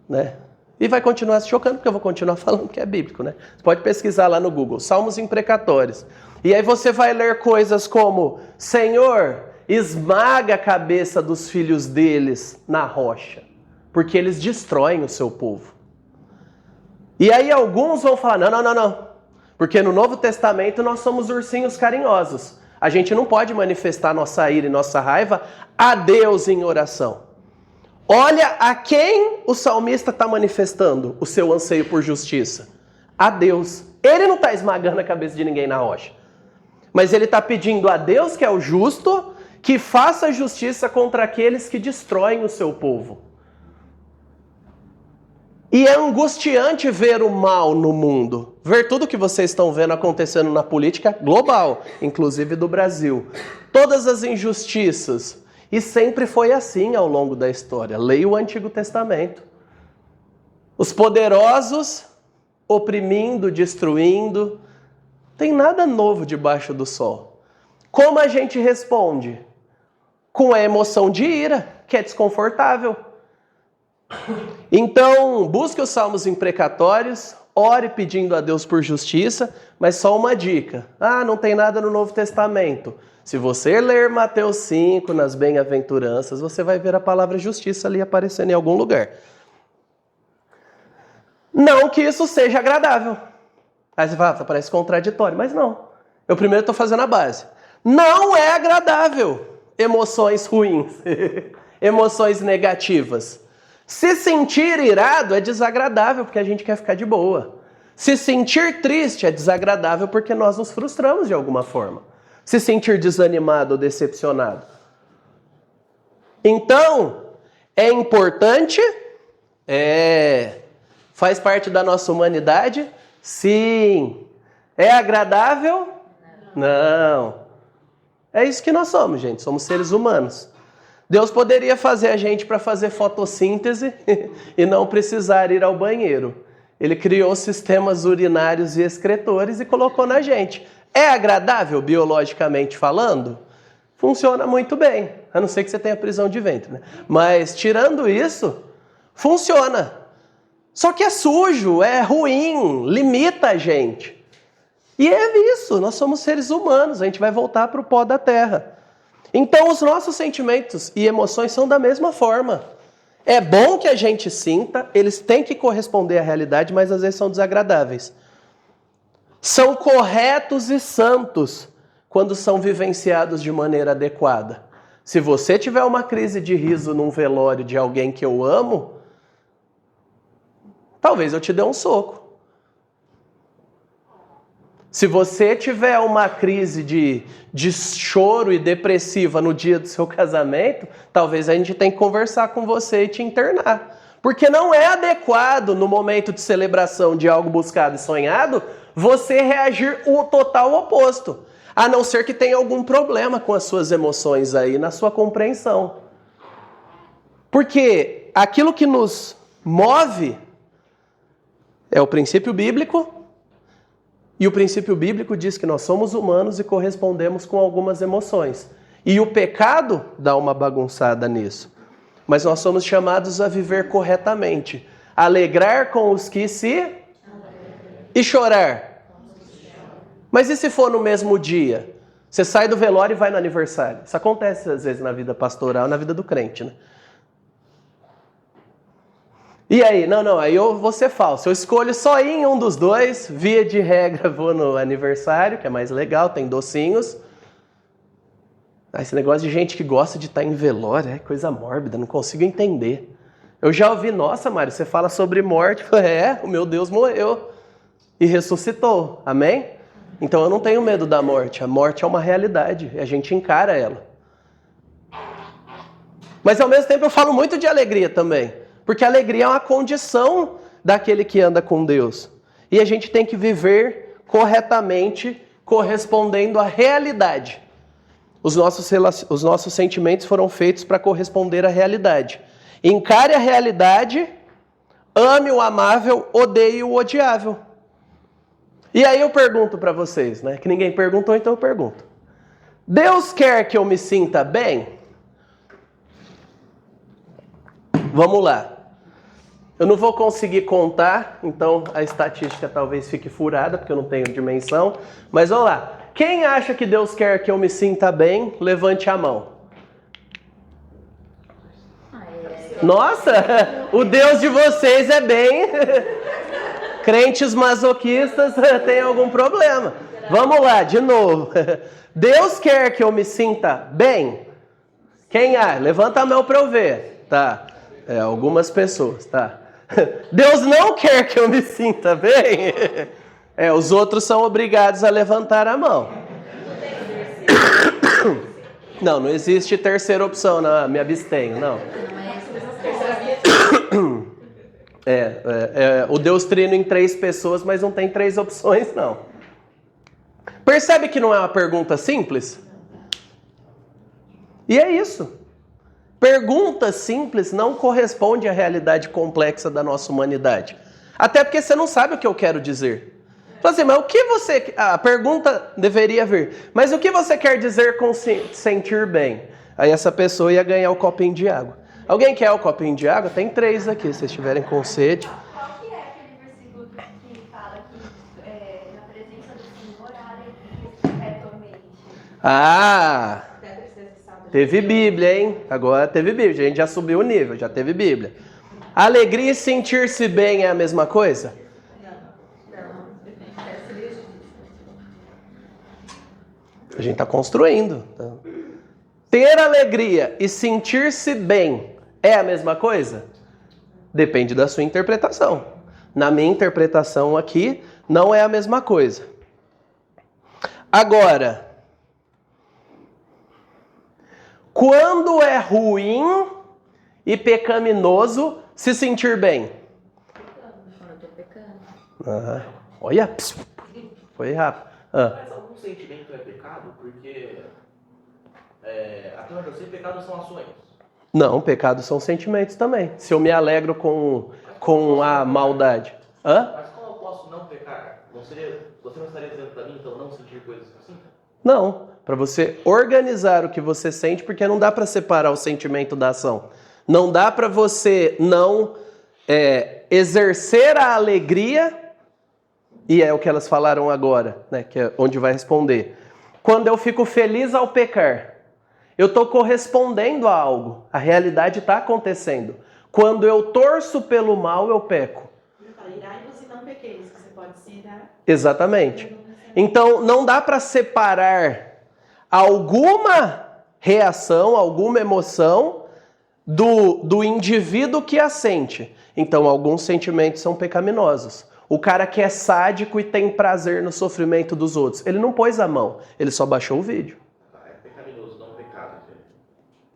A: né? E vai continuar se chocando, porque eu vou continuar falando que é bíblico, né? Você pode pesquisar lá no Google, salmos imprecatórios. E aí você vai ler coisas como: Senhor, esmaga a cabeça dos filhos deles na rocha, porque eles destroem o seu povo. E aí alguns vão falar, não. Porque no Novo Testamento nós somos ursinhos carinhosos. A gente não pode manifestar nossa ira e nossa raiva a Deus em oração. Olha a quem o salmista está manifestando o seu anseio por justiça. A Deus. Ele não está esmagando a cabeça de ninguém na rocha. Mas ele está pedindo a Deus, que é o justo, que faça justiça contra aqueles que destroem o seu povo. E é angustiante ver o mal no mundo. Ver tudo que vocês estão vendo acontecendo na política global, inclusive do Brasil. Todas as injustiças. E sempre foi assim ao longo da história. Leia o Antigo Testamento. Os poderosos oprimindo, destruindo. Tem nada novo debaixo do sol. Como a gente responde? Com a emoção de ira, que é desconfortável. Então, busque os salmos imprecatórios, ore pedindo a Deus por justiça, mas só uma dica. Não tem nada no Novo Testamento. Se você ler Mateus 5 nas bem-aventuranças, você vai ver a palavra justiça ali aparecendo em algum lugar. Não que isso seja agradável. Aí você fala, parece contraditório, mas não. Eu primeiro estou fazendo a base. Não é agradável emoções ruins, emoções negativas. Se sentir irado é desagradável porque a gente quer ficar de boa. Se sentir triste é desagradável porque nós nos frustramos de alguma forma. Se sentir desanimado ou decepcionado. Então, é importante, faz parte da nossa humanidade. Sim. É agradável? Não. É isso que nós somos, gente. Somos seres humanos. Deus poderia fazer a gente para fazer fotossíntese e não precisar ir ao banheiro. Ele criou sistemas urinários e excretores e colocou na gente. É agradável, biologicamente falando? Funciona muito bem. A não ser que você tenha prisão de ventre, né? Mas, tirando isso, funciona. Só que é sujo, é ruim, limita a gente. E é isso, nós somos seres humanos, a gente vai voltar para o pó da terra. Então os nossos sentimentos e emoções são da mesma forma. É bom que a gente sinta, eles têm que corresponder à realidade, mas às vezes são desagradáveis. São corretos e santos quando são vivenciados de maneira adequada. Se você tiver uma crise de riso num velório de alguém que eu amo, talvez eu te dê um soco. Se você tiver uma crise de choro e depressiva no dia do seu casamento, talvez a gente tenha que conversar com você e te internar. Porque não é adequado, no momento de celebração de algo buscado e sonhado, você reagir o total oposto. A não ser que tenha algum problema com as suas emoções aí, na sua compreensão. Porque aquilo que nos move é o princípio bíblico. E o princípio bíblico diz que nós somos humanos e correspondemos com algumas emoções. E o pecado dá uma bagunçada nisso. Mas nós somos chamados a viver corretamente. Alegrar com os que se... E chorar. Mas e se for no mesmo dia? Você sai do velório e vai no aniversário. Isso acontece às vezes na vida pastoral, na vida do crente, né? E aí? Aí eu vou ser falso. Eu escolho só ir em um dos dois. Via de regra, vou no aniversário, que é mais legal, tem docinhos. Esse negócio de gente que gosta de estar em velório é coisa mórbida, não consigo entender. Eu já ouvi, nossa, Mário, você fala sobre morte. O meu Deus morreu e ressuscitou. Amém? Então eu não tenho medo da morte. A morte é uma realidade e a gente encara ela. Mas ao mesmo tempo eu falo muito de alegria também. Porque a alegria é uma condição daquele que anda com Deus. E a gente tem que viver corretamente, correspondendo à realidade. Os nossos sentimentos foram feitos para corresponder à realidade. Encare a realidade, ame o amável, odeie o odiável. E aí eu pergunto para vocês, né? Que ninguém perguntou, então eu pergunto. Deus quer que eu me sinta bem? Vamos lá. Eu não vou conseguir contar, então a estatística talvez fique furada, porque eu não tenho dimensão. Mas vamos lá. Quem acha que Deus quer que eu me sinta bem, levante a mão. Nossa, o Deus de vocês é bem... Crentes masoquistas têm algum problema. Vamos lá, de novo. Deus quer que eu me sinta bem? Quem há? Levanta a mão para eu ver. Tá. Algumas pessoas, tá. Deus não quer que eu me sinta bem? Os outros são obrigados a levantar a mão. Não existe terceira opção, não, me abstenho, não. O Deus Trino em 3 pessoas, mas não tem 3 opções, não. Percebe que não é uma pergunta simples? E é isso. Pergunta simples não corresponde à realidade complexa da nossa humanidade. Até porque você não sabe o que eu quero dizer. Fala assim, mas o que você... A pergunta deveria vir. Mas o que você quer dizer com sentir bem? Aí essa pessoa ia ganhar o copinho de água. Alguém quer o copinho de água? Tem 3 aqui, se vocês estiverem com sede.
D: Qual que é aquele versículo que fala que na presença do Senhor há alegria perpetuamente?
A: Ah! Teve Bíblia, hein? Agora teve Bíblia. A gente já subiu o nível, já teve Bíblia. Alegria e sentir-se bem é a mesma coisa? A gente está construindo. Ter alegria e sentir-se bem é a mesma coisa? Depende da sua interpretação. Na minha interpretação aqui, não é a mesma coisa. Agora, quando é ruim e pecaminoso se sentir bem?
D: Quando eu tô pecando.
A: Olha, foi rápido.
E: Mas algum sentimento é pecado? Porque até onde eu sei, pecados são ações.
A: Não, pecados são sentimentos também. Se eu me alegro com a maldade.
E: Mas como eu posso não pecar? Você não estaria dizendo para mim, então, não sentir coisas assim?
A: Não, para você organizar o que você sente, porque não dá para separar o sentimento da ação. Não dá para você não exercer a alegria, e é o que elas falaram agora, né, que é onde vai responder. Quando eu fico feliz ao pecar, eu estou correspondendo a algo, a realidade está acontecendo. Quando eu torço pelo mal, eu peco.
C: Irai-vos e não pequeis, que você pode se irar.
A: Exatamente. Então, não dá para separar alguma reação, alguma emoção do indivíduo que a sente. Então, alguns sentimentos são pecaminosos. O cara que é sádico e tem prazer no sofrimento dos outros, ele não pôs a mão, ele só baixou o vídeo.
E: É pecaminoso, não pecado.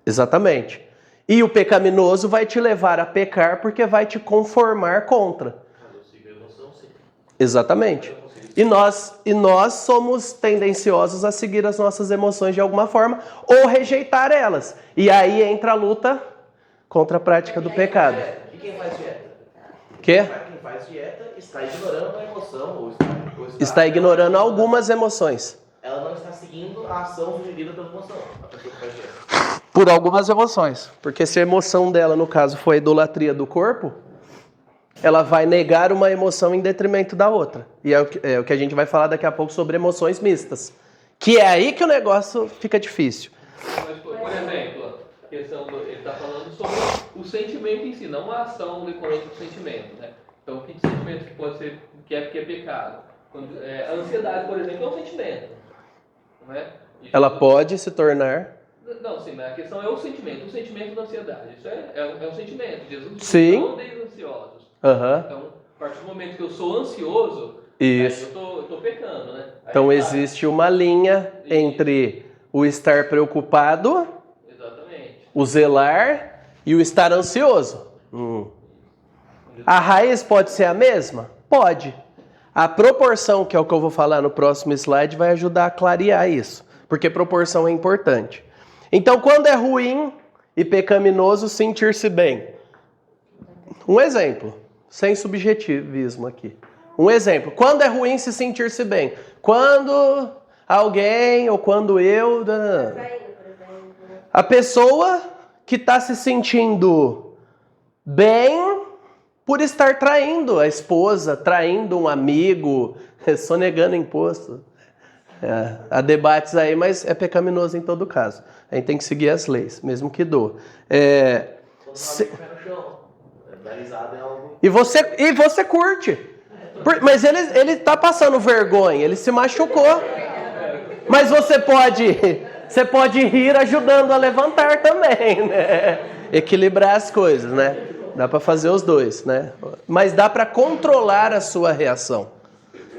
A: Exatamente. E o pecaminoso vai te levar a pecar porque vai te conformar contra.
E: Eu sigo a emoção, sim.
A: Exatamente. E nós somos tendenciosos a seguir as nossas emoções de alguma forma ou rejeitar elas. E aí entra a luta contra a prática do pecado.
E: E quem faz dieta?
A: Quê?
E: Quem faz dieta está ignorando a emoção ou
A: Está ignorando algumas emoções.
E: Ela não está seguindo a ação sugerida pela emoção. A pessoa que faz dieta.
A: Por algumas emoções. Porque se a emoção dela, no caso, foi a idolatria do corpo, ela vai negar uma emoção em detrimento da outra. E é o que a gente vai falar daqui a pouco sobre emoções mistas. Que é aí que o negócio fica difícil.
F: Mas, por exemplo, a questão ele está falando sobre o sentimento em si, não a ação decorrente do sentimento, né? Então, que sentimento que pode ser que é pecado? A ansiedade, por exemplo, é um sentimento, não é?
A: Ela pode se tornar...
F: Não, sim, mas a questão é o sentimento da ansiedade. Isso é um sentimento. Jesus disse,
A: sim.
F: Não andeis ansiosos. Então, a partir do momento que eu sou ansioso,
A: isso.
F: Aí eu tô pecando, né? Aí
A: então existe uma linha entre o estar preocupado,
F: exatamente,
A: o zelar e o estar ansioso. A raiz pode ser a mesma? Pode. A proporção, que é o que eu vou falar no próximo slide, vai ajudar a clarear isso. Porque proporção é importante. Então, quando é ruim e pecaminoso, sentir-se bem. Um exemplo, sem subjetivismo aqui. Um exemplo, quando é ruim se sentir-se bem? Quando alguém ou quando eu... A pessoa que está se sentindo bem por estar traindo a esposa, traindo um amigo, sonegando imposto. Há debates aí, mas é pecaminoso em todo caso. A gente tem que seguir as leis, mesmo que doa. E você curte. Mas ele tá passando vergonha, ele se machucou. Mas você pode rir ajudando a levantar também, né? Equilibrar as coisas, né? Dá para fazer os dois, né? Mas dá para controlar a sua reação.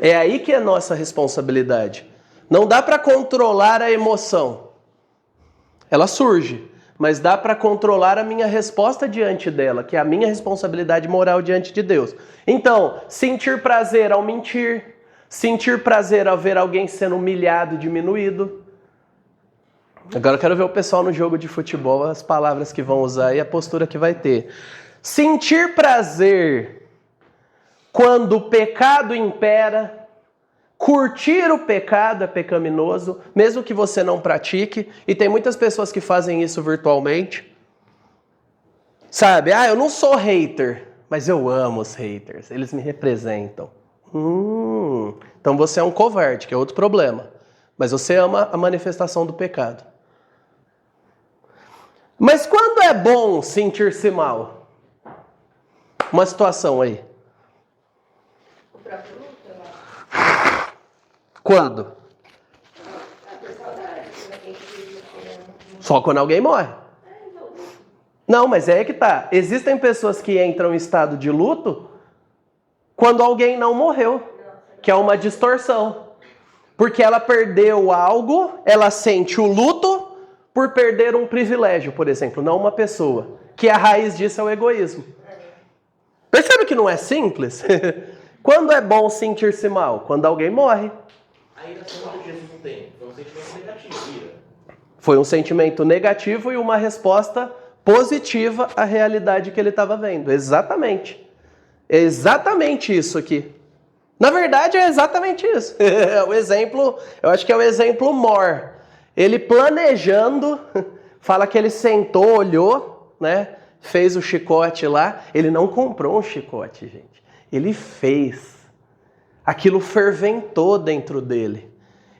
A: É aí que é a nossa responsabilidade. Não dá para controlar a emoção. Ela surge, mas dá para controlar a minha resposta diante dela, que é a minha responsabilidade moral diante de Deus. Então, sentir prazer ao mentir, sentir prazer ao ver alguém sendo humilhado, diminuído. Agora eu quero ver o pessoal no jogo de futebol, as palavras que vão usar e a postura que vai ter. Sentir prazer quando o pecado impera. Curtir o pecado é pecaminoso, mesmo que você não pratique. E tem muitas pessoas que fazem isso virtualmente. Sabe, eu não sou hater, mas eu amo os haters, eles me representam. Então você é um covarde, que é outro problema. Mas você ama a manifestação do pecado. Mas quando é bom sentir-se mal? Uma situação aí.
C: O próprio luto, eu acho.
A: Quando? Só quando alguém morre. Não, mas é aí que tá. Existem pessoas que entram em estado de luto quando alguém não morreu, que é uma distorção. Porque ela perdeu algo, ela sente o luto por perder um privilégio, por exemplo, não uma pessoa. Que a raiz disso é o egoísmo. Percebe que não é simples? Quando é bom sentir-se mal? Quando alguém morre.
E: A ira só que Jesus não tem. Foi um sentimento negativo, ira.
A: Foi um sentimento negativo e uma resposta positiva à realidade que ele estava vendo. Exatamente. É exatamente isso aqui. Na verdade, é exatamente isso. O exemplo, eu acho que é o exemplo mor. Ele planejando, fala que ele sentou, olhou, né? Fez o chicote lá. Ele não comprou um chicote, gente. Ele fez. Aquilo ferventou dentro dele.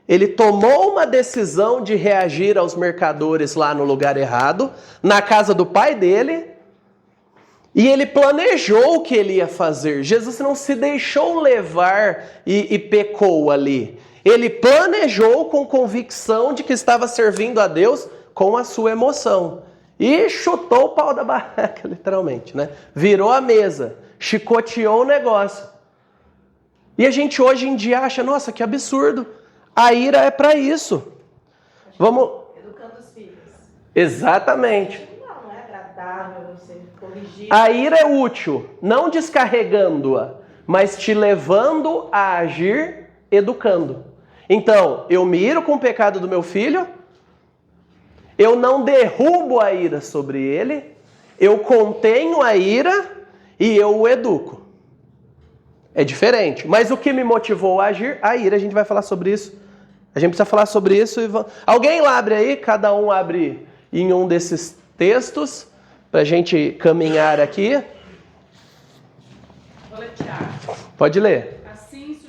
A: Ele tomou uma decisão de reagir aos mercadores lá no lugar errado, na casa do pai dele, e ele planejou o que ele ia fazer. Jesus não se deixou levar e pecou ali. Ele planejou com convicção de que estava servindo a Deus com a sua emoção. E chutou o pau da barraca, literalmente, né? Virou a mesa, chicoteou o negócio. E a gente hoje em dia acha, nossa, que absurdo. A ira é para isso. Vamos...
C: Educando os filhos.
A: Exatamente.
C: Não é agradável você corrigir.
A: A ira é útil, não descarregando-a, mas te levando a agir educando. Então, eu me iro com o pecado do meu filho, eu não derrubo a ira sobre ele, eu contenho a ira e eu o educo. É diferente. Mas o que me motivou a agir? A ira. A gente vai falar sobre isso. A gente precisa falar sobre isso. Alguém lá abre aí, cada um abre em um desses textos, para a gente caminhar aqui.
B: Vou ler Tiago.
A: Pode ler.
B: Assim,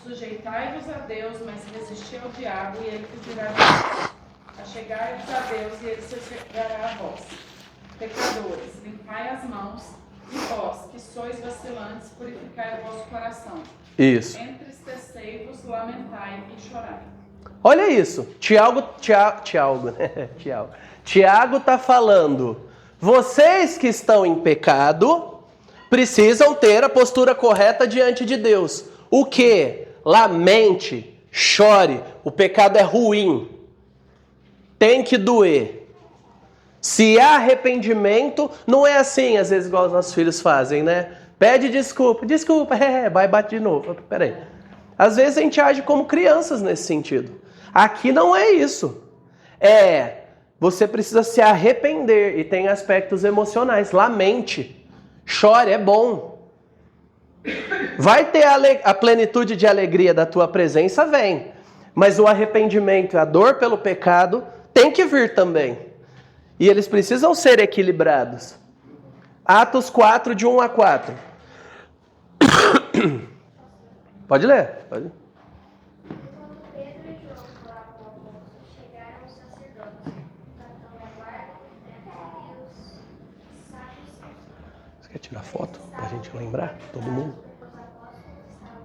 B: sujeitai-vos a Deus, mas resisti ao diabo, e ele fugirá de vós. Achegai-vos a Deus, e ele se chegará a vós. Pecadores, limpai as mãos, e vós, que sois vacilantes, purificai o vosso coração.
A: Isso.
B: Entristecei-vos, lamentai e chorai.
A: Olha isso. Tiago está falando. Vocês que estão em pecado precisam ter a postura correta diante de Deus. O quê? Lamente, chore. O pecado é ruim. Tem que doer. Se há arrependimento, não é assim, às vezes, igual os nossos filhos fazem, né? Pede desculpa, vai e bate de novo. Peraí. Às vezes a gente age como crianças nesse sentido. Aqui não é isso. Você precisa se arrepender e tem aspectos emocionais. Lamente, chore, é bom. Vai ter a plenitude de alegria da tua presença, vem. Mas o arrependimento e a dor pelo pecado tem que vir também. E eles precisam ser equilibrados. Atos 4, de 1 a 4. Pode ler. Pode.
G: Quando Pedro e João falavam ao povo, chegaram os sacerdotes, o capitão da guarda e os sábios.
A: Você quer tirar foto? Pra gente lembrar? Todo mundo?
G: Os apóstolos estavam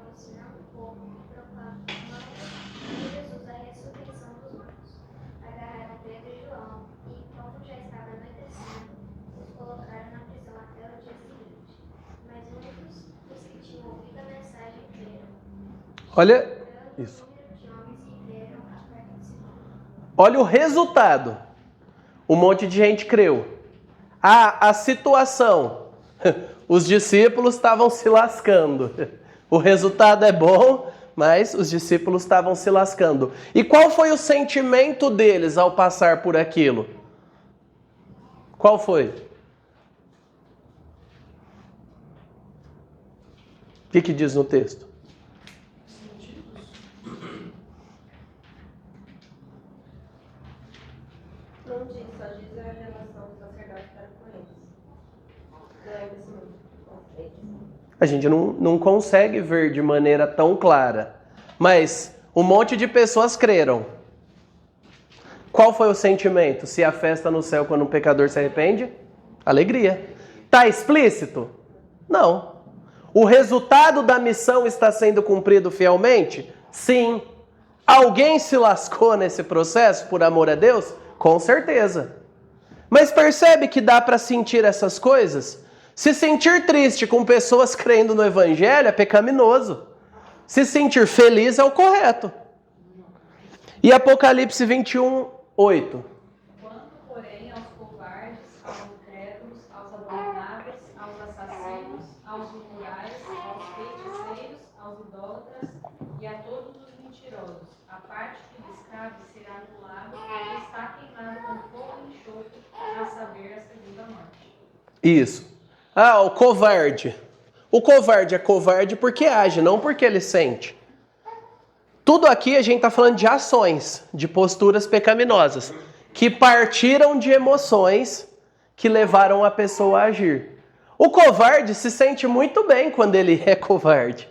A: Olha isso. Olha o resultado. Um monte de gente creu. A situação. Os discípulos estavam se lascando. O resultado é bom, mas os discípulos estavam se lascando. E qual foi o sentimento deles ao passar por aquilo? Qual foi? O que diz no texto?
H: Não diz, só diz a relação do sacerdote para com eles. Não é desse mundo.
A: A gente não consegue ver de maneira tão clara. Mas um monte de pessoas creram. Qual foi o sentimento? Se a festa no céu quando um pecador se arrepende? Alegria. Está explícito? Não. O resultado da missão está sendo cumprido fielmente? Sim. Alguém se lascou nesse processo por amor a Deus? Com certeza. Mas percebe que dá para sentir essas coisas? Se sentir triste com pessoas crendo no Evangelho é pecaminoso. Se sentir feliz é o correto. E Apocalipse 21, 8.
I: Quanto, porém, aos covardes, aos incrédulos, aos abomináveis, aos assassinos, aos imorais, aos feiticeiros, aos idólatras e a todos os mentirosos, a parte que lhes cabe será anulada e está queimada com fogo e enxofre, a saber, a segunda morte.
A: Isso. Ah, o covarde. O covarde é covarde porque age, não porque ele sente. Tudo aqui a gente está falando de ações, de posturas pecaminosas, que partiram de emoções que levaram a pessoa a agir. O covarde se sente muito bem quando ele é covarde,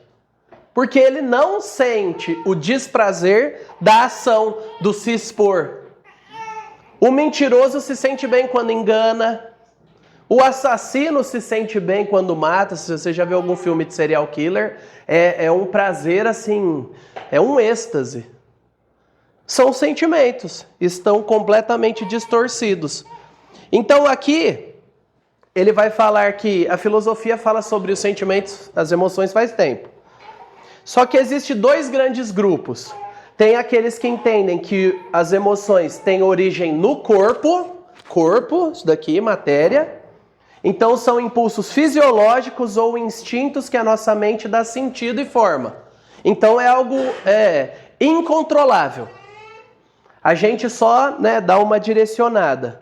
A: porque ele não sente o desprazer da ação, do se expor. O mentiroso se sente bem quando engana. O assassino se sente bem quando mata. Se você já viu algum filme de serial killer, é um prazer assim, é um êxtase. São sentimentos, estão completamente distorcidos. Então aqui, ele vai falar que a filosofia fala sobre os sentimentos, as emoções faz tempo. Só que existem dois grandes grupos. Tem aqueles que entendem que as emoções têm origem no corpo, isso daqui, matéria. Então são impulsos fisiológicos ou instintos que a nossa mente dá sentido e forma. Então é algo incontrolável. A gente só dá uma direcionada.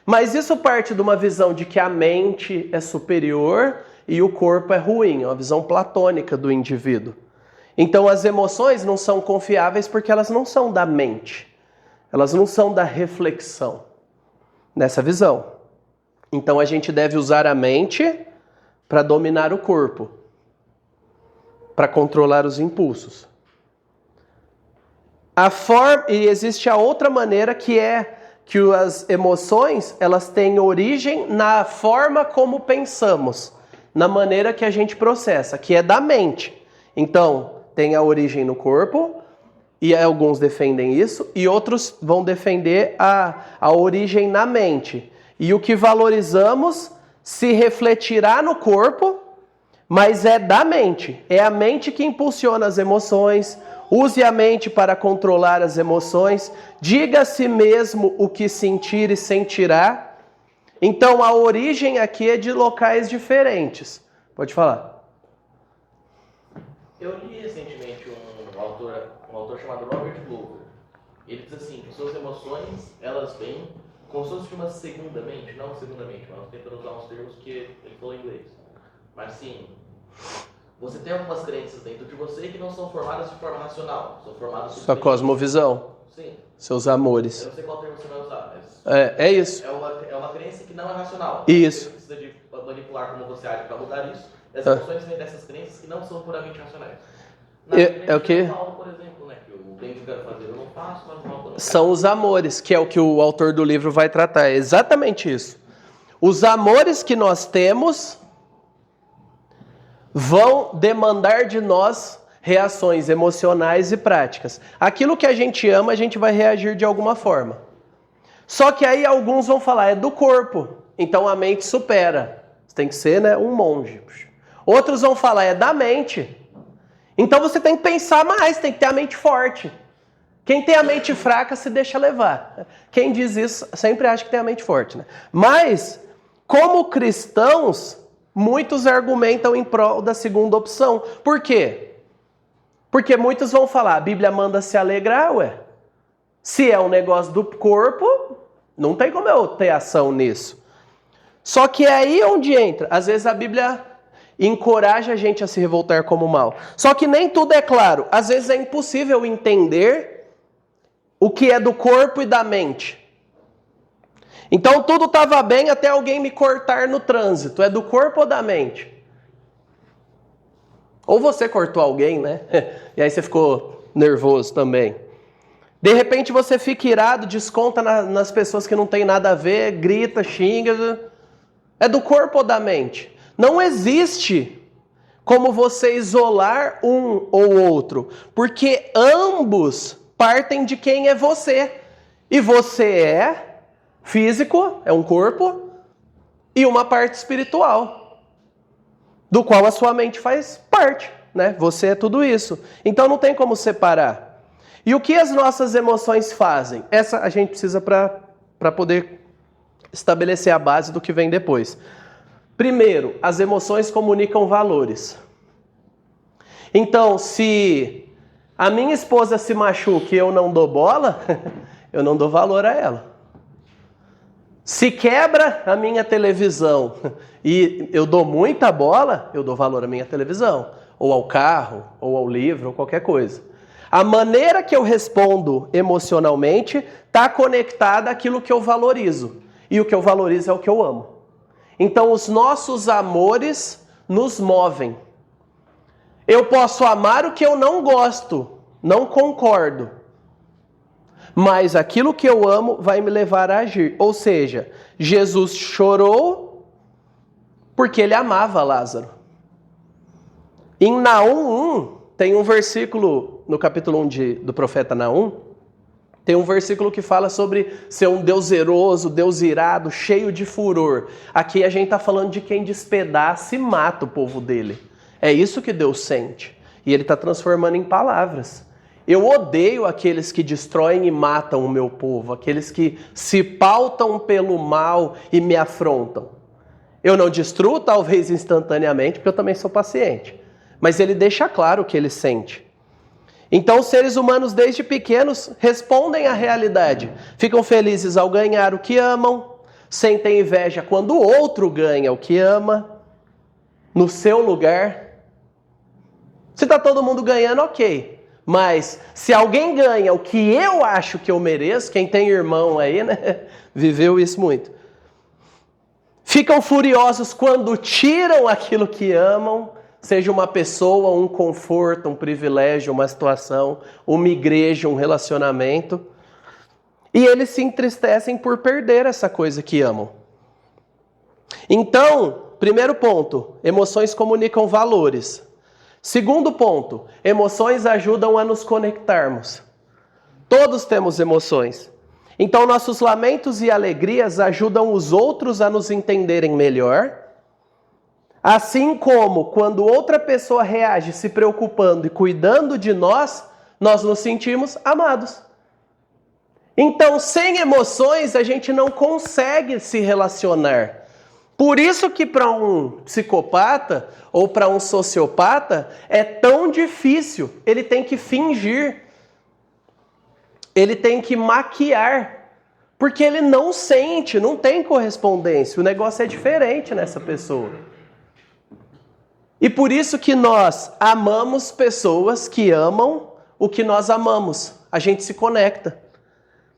A: Mas isso parte de uma visão de que a mente é superior e o corpo é ruim. É uma visão platônica do indivíduo. Então as emoções não são confiáveis porque elas não são da mente. Elas não são da reflexão. Nessa visão. Então a gente deve usar a mente para dominar o corpo, para controlar os impulsos. E existe a outra maneira que é que as emoções elas têm origem na forma como pensamos, na maneira que a gente processa, que é da mente. Então tem a origem no corpo, e alguns defendem isso, e outros vão defender a origem na mente. E o que valorizamos se refletirá no corpo, mas é da mente. É a mente que impulsiona as emoções. Use a mente para controlar as emoções. Diga a si mesmo o que sentir e sentirá. Então a origem aqui é de locais diferentes. Pode falar.
E: Eu li recentemente um autor chamado Robert Glover. Ele diz assim, que suas emoções, elas vêm como se fosse uma segunda mente, não segunda mente, mas tentando usar uns termos que ele falou em inglês. Mas sim, você tem algumas crenças dentro de você que não são formadas de forma racional, são formadas por
A: sua cosmovisão.
E: Sim.
A: Seus amores.
E: Eu não sei qual termo você vai usar, mas...
A: É isso.
E: É uma crença que não é racional.
A: Isso.
E: Você precisa de manipular como você age para mudar isso. E as emoções vêm dessas crenças que não são puramente racionais.
A: É o quê?
E: Por exemplo, que o bem que eu quero fazer eu não faço, mas o mal que eu não
A: são os amores, que é o que o autor do livro vai tratar. É exatamente isso. Os amores que nós temos vão demandar de nós reações emocionais e práticas. Aquilo que a gente ama, a gente vai reagir de alguma forma. Só que aí alguns vão falar, é do corpo. Então a mente supera. Você tem que ser um monge. Outros vão falar, é da mente. Então você tem que pensar mais, tem que ter a mente forte. Quem tem a mente fraca se deixa levar. Quem diz isso sempre acha que tem a mente forte, né? Mas, como cristãos, muitos argumentam em prol da segunda opção. Por quê? Porque muitos vão falar, a Bíblia manda se alegrar, ué. Se é um negócio do corpo, não tem como eu ter ação nisso. Só que é aí onde entra. Às vezes a Bíblia encoraja a gente a se revoltar como mal. Só que nem tudo é claro. Às vezes é impossível entender o que é do corpo e da mente. Então tudo estava bem até alguém me cortar no trânsito. É do corpo ou da mente? Ou você cortou alguém, né? E aí você ficou nervoso também. De repente você fica irado, desconta nas pessoas que não tem nada a ver, grita, xinga. É do corpo ou da mente? Não existe como você isolar um ou outro, porque ambos partem de quem é você. E você é físico, é um corpo, e uma parte espiritual, do qual a sua mente faz parte, né? Você é tudo isso. Então não tem como separar. E o que as nossas emoções fazem? Essa a gente precisa para poder estabelecer a base do que vem depois. Primeiro, as emoções comunicam valores. Então, se a minha esposa se machuca e eu não dou bola, eu não dou valor a ela. Se quebra a minha televisão e eu dou muita bola, eu dou valor à minha televisão, ou ao carro, ou ao livro, ou qualquer coisa. A maneira que eu respondo emocionalmente está conectada àquilo que eu valorizo. E o que eu valorizo é o que eu amo. Então, os nossos amores nos movem. Eu posso amar o que eu não gosto, não concordo. Mas aquilo que eu amo vai me levar a agir. Ou seja, Jesus chorou porque ele amava Lázaro. Em Naum 1, tem um versículo, no capítulo 1 do profeta Naum, tem um versículo que fala sobre ser um Deus zeroso, Deus irado, cheio de furor. Aqui a gente está falando de quem despedaça e mata o povo dele. É isso que Deus sente. E ele está transformando em palavras. Eu odeio aqueles que destroem e matam o meu povo, aqueles que se pautam pelo mal e me afrontam. Eu não destruo, talvez instantaneamente, porque eu também sou paciente. Mas ele deixa claro o que ele sente. Então, os seres humanos, desde pequenos, respondem à realidade. Ficam felizes ao ganhar o que amam, sentem inveja quando o outro ganha o que ama, no seu lugar. Se está todo mundo ganhando, ok. Mas, se alguém ganha o que eu acho que eu mereço, quem tem irmão aí, né, viveu isso muito. Ficam furiosos quando tiram aquilo que amam, seja uma pessoa, um conforto, um privilégio, uma situação, uma igreja, um relacionamento. E eles se entristecem por perder essa coisa que amam. Então, primeiro ponto, emoções comunicam valores. Segundo ponto, emoções ajudam a nos conectarmos. Todos temos emoções. Então, nossos lamentos e alegrias ajudam os outros a nos entenderem melhor. Assim como quando outra pessoa reage se preocupando e cuidando de nós, nós nos sentimos amados. Então, sem emoções, a gente não consegue se relacionar. Por isso que para um psicopata ou para um sociopata é tão difícil. Ele tem que fingir. Ele tem que maquiar. Porque ele não sente, não tem correspondência. O negócio é diferente nessa pessoa. E por isso que nós amamos pessoas que amam o que nós amamos. A gente se conecta.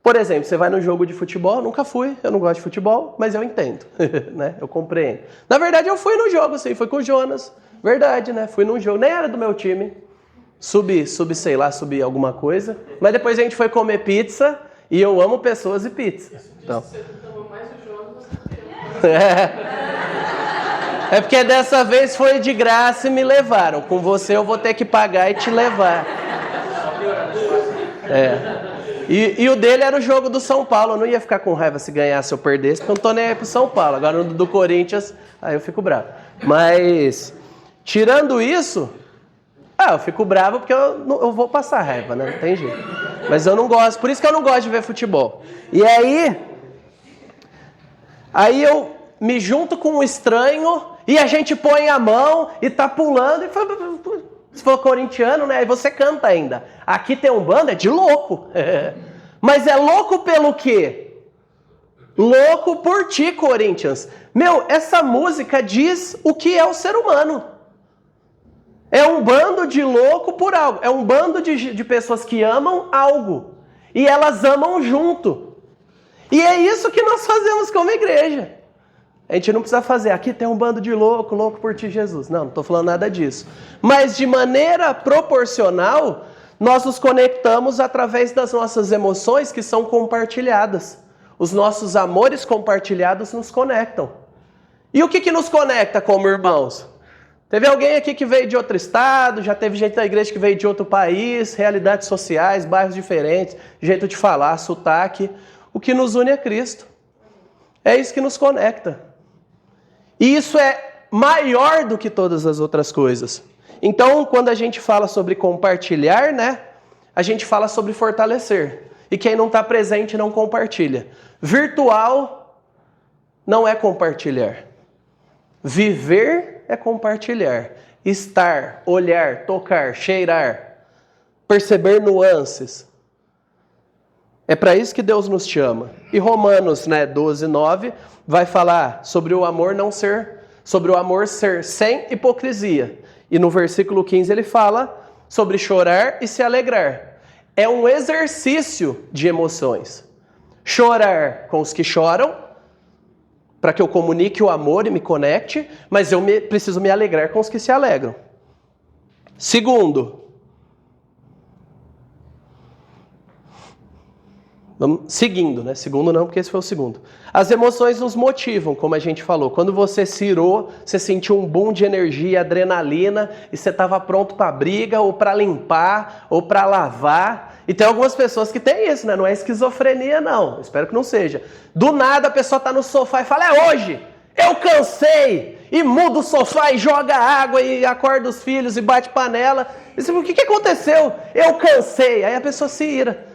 A: Por exemplo, você vai no jogo de futebol, nunca fui, eu não gosto de futebol, mas eu entendo, né? Eu compreendo. Na verdade, eu fui no jogo, sim, fui com o Jonas. Verdade, né? Fui num jogo, nem era do meu time. Subi alguma coisa. Mas depois a gente foi comer pizza e eu amo pessoas e pizza. Então.
B: Você tomou mais o Jonas do que eu.
A: É porque dessa vez foi de graça e me levaram. Com você eu vou ter que pagar e te levar. E o dele era o jogo do São Paulo. Eu não ia ficar com raiva se ganhasse ou perdesse, porque eu não tô nem aí pro São Paulo. Agora no do Corinthians, aí eu fico bravo. Mas, tirando isso, Eu fico bravo porque eu vou passar raiva, né? Não tem jeito. Mas eu não gosto, por isso que eu não gosto de ver futebol. E aí eu me junto com um estranho e a gente põe a mão e tá pulando. E se for corintiano, né? Aí você canta ainda. Aqui tem um bando, é de louco. Mas é louco pelo quê? Louco por ti, Corinthians. Meu, essa música diz o que é o ser humano. É um bando de louco por algo. É um bando de pessoas que amam algo. E elas amam junto. E é isso que nós fazemos como igreja. A gente não precisa fazer, aqui tem um bando de louco, louco por ti, Jesus. Não estou falando nada disso. Mas de maneira proporcional, nós nos conectamos através das nossas emoções que são compartilhadas. Os nossos amores compartilhados nos conectam. E o que nos conecta como irmãos? Teve alguém aqui que veio de outro estado, já teve gente da igreja que veio de outro país, realidades sociais, bairros diferentes, jeito de falar, sotaque. O que nos une é Cristo. É isso que nos conecta. E isso é maior do que todas as outras coisas. Então, quando a gente fala sobre compartilhar, né? A gente fala sobre fortalecer. E quem não está presente não compartilha. Virtual não é compartilhar. Viver é compartilhar. Estar, olhar, tocar, cheirar, perceber nuances. É para isso que Deus nos chama. E Romanos, 12:9, vai falar sobre o amor sobre o amor ser sem hipocrisia. E no versículo 15 ele fala sobre chorar e se alegrar. É um exercício de emoções. Chorar com os que choram, para que eu comunique o amor e me conecte, mas eu preciso me alegrar com os que se alegram. Segundo, vamos seguindo, né? Segundo não, porque esse foi o segundo. As emoções nos motivam, como a gente falou. Quando você cirou, você sentiu um boom de energia, adrenalina, e você estava pronto para briga, ou para limpar, ou para lavar. E tem algumas pessoas que têm isso, né? Não é esquizofrenia, não. Espero que não seja. Do nada a pessoa está no sofá e fala, é hoje! Eu cansei! E muda o sofá e joga água e acorda os filhos e bate panela. E você, o que aconteceu? Eu cansei! Aí a pessoa se ira.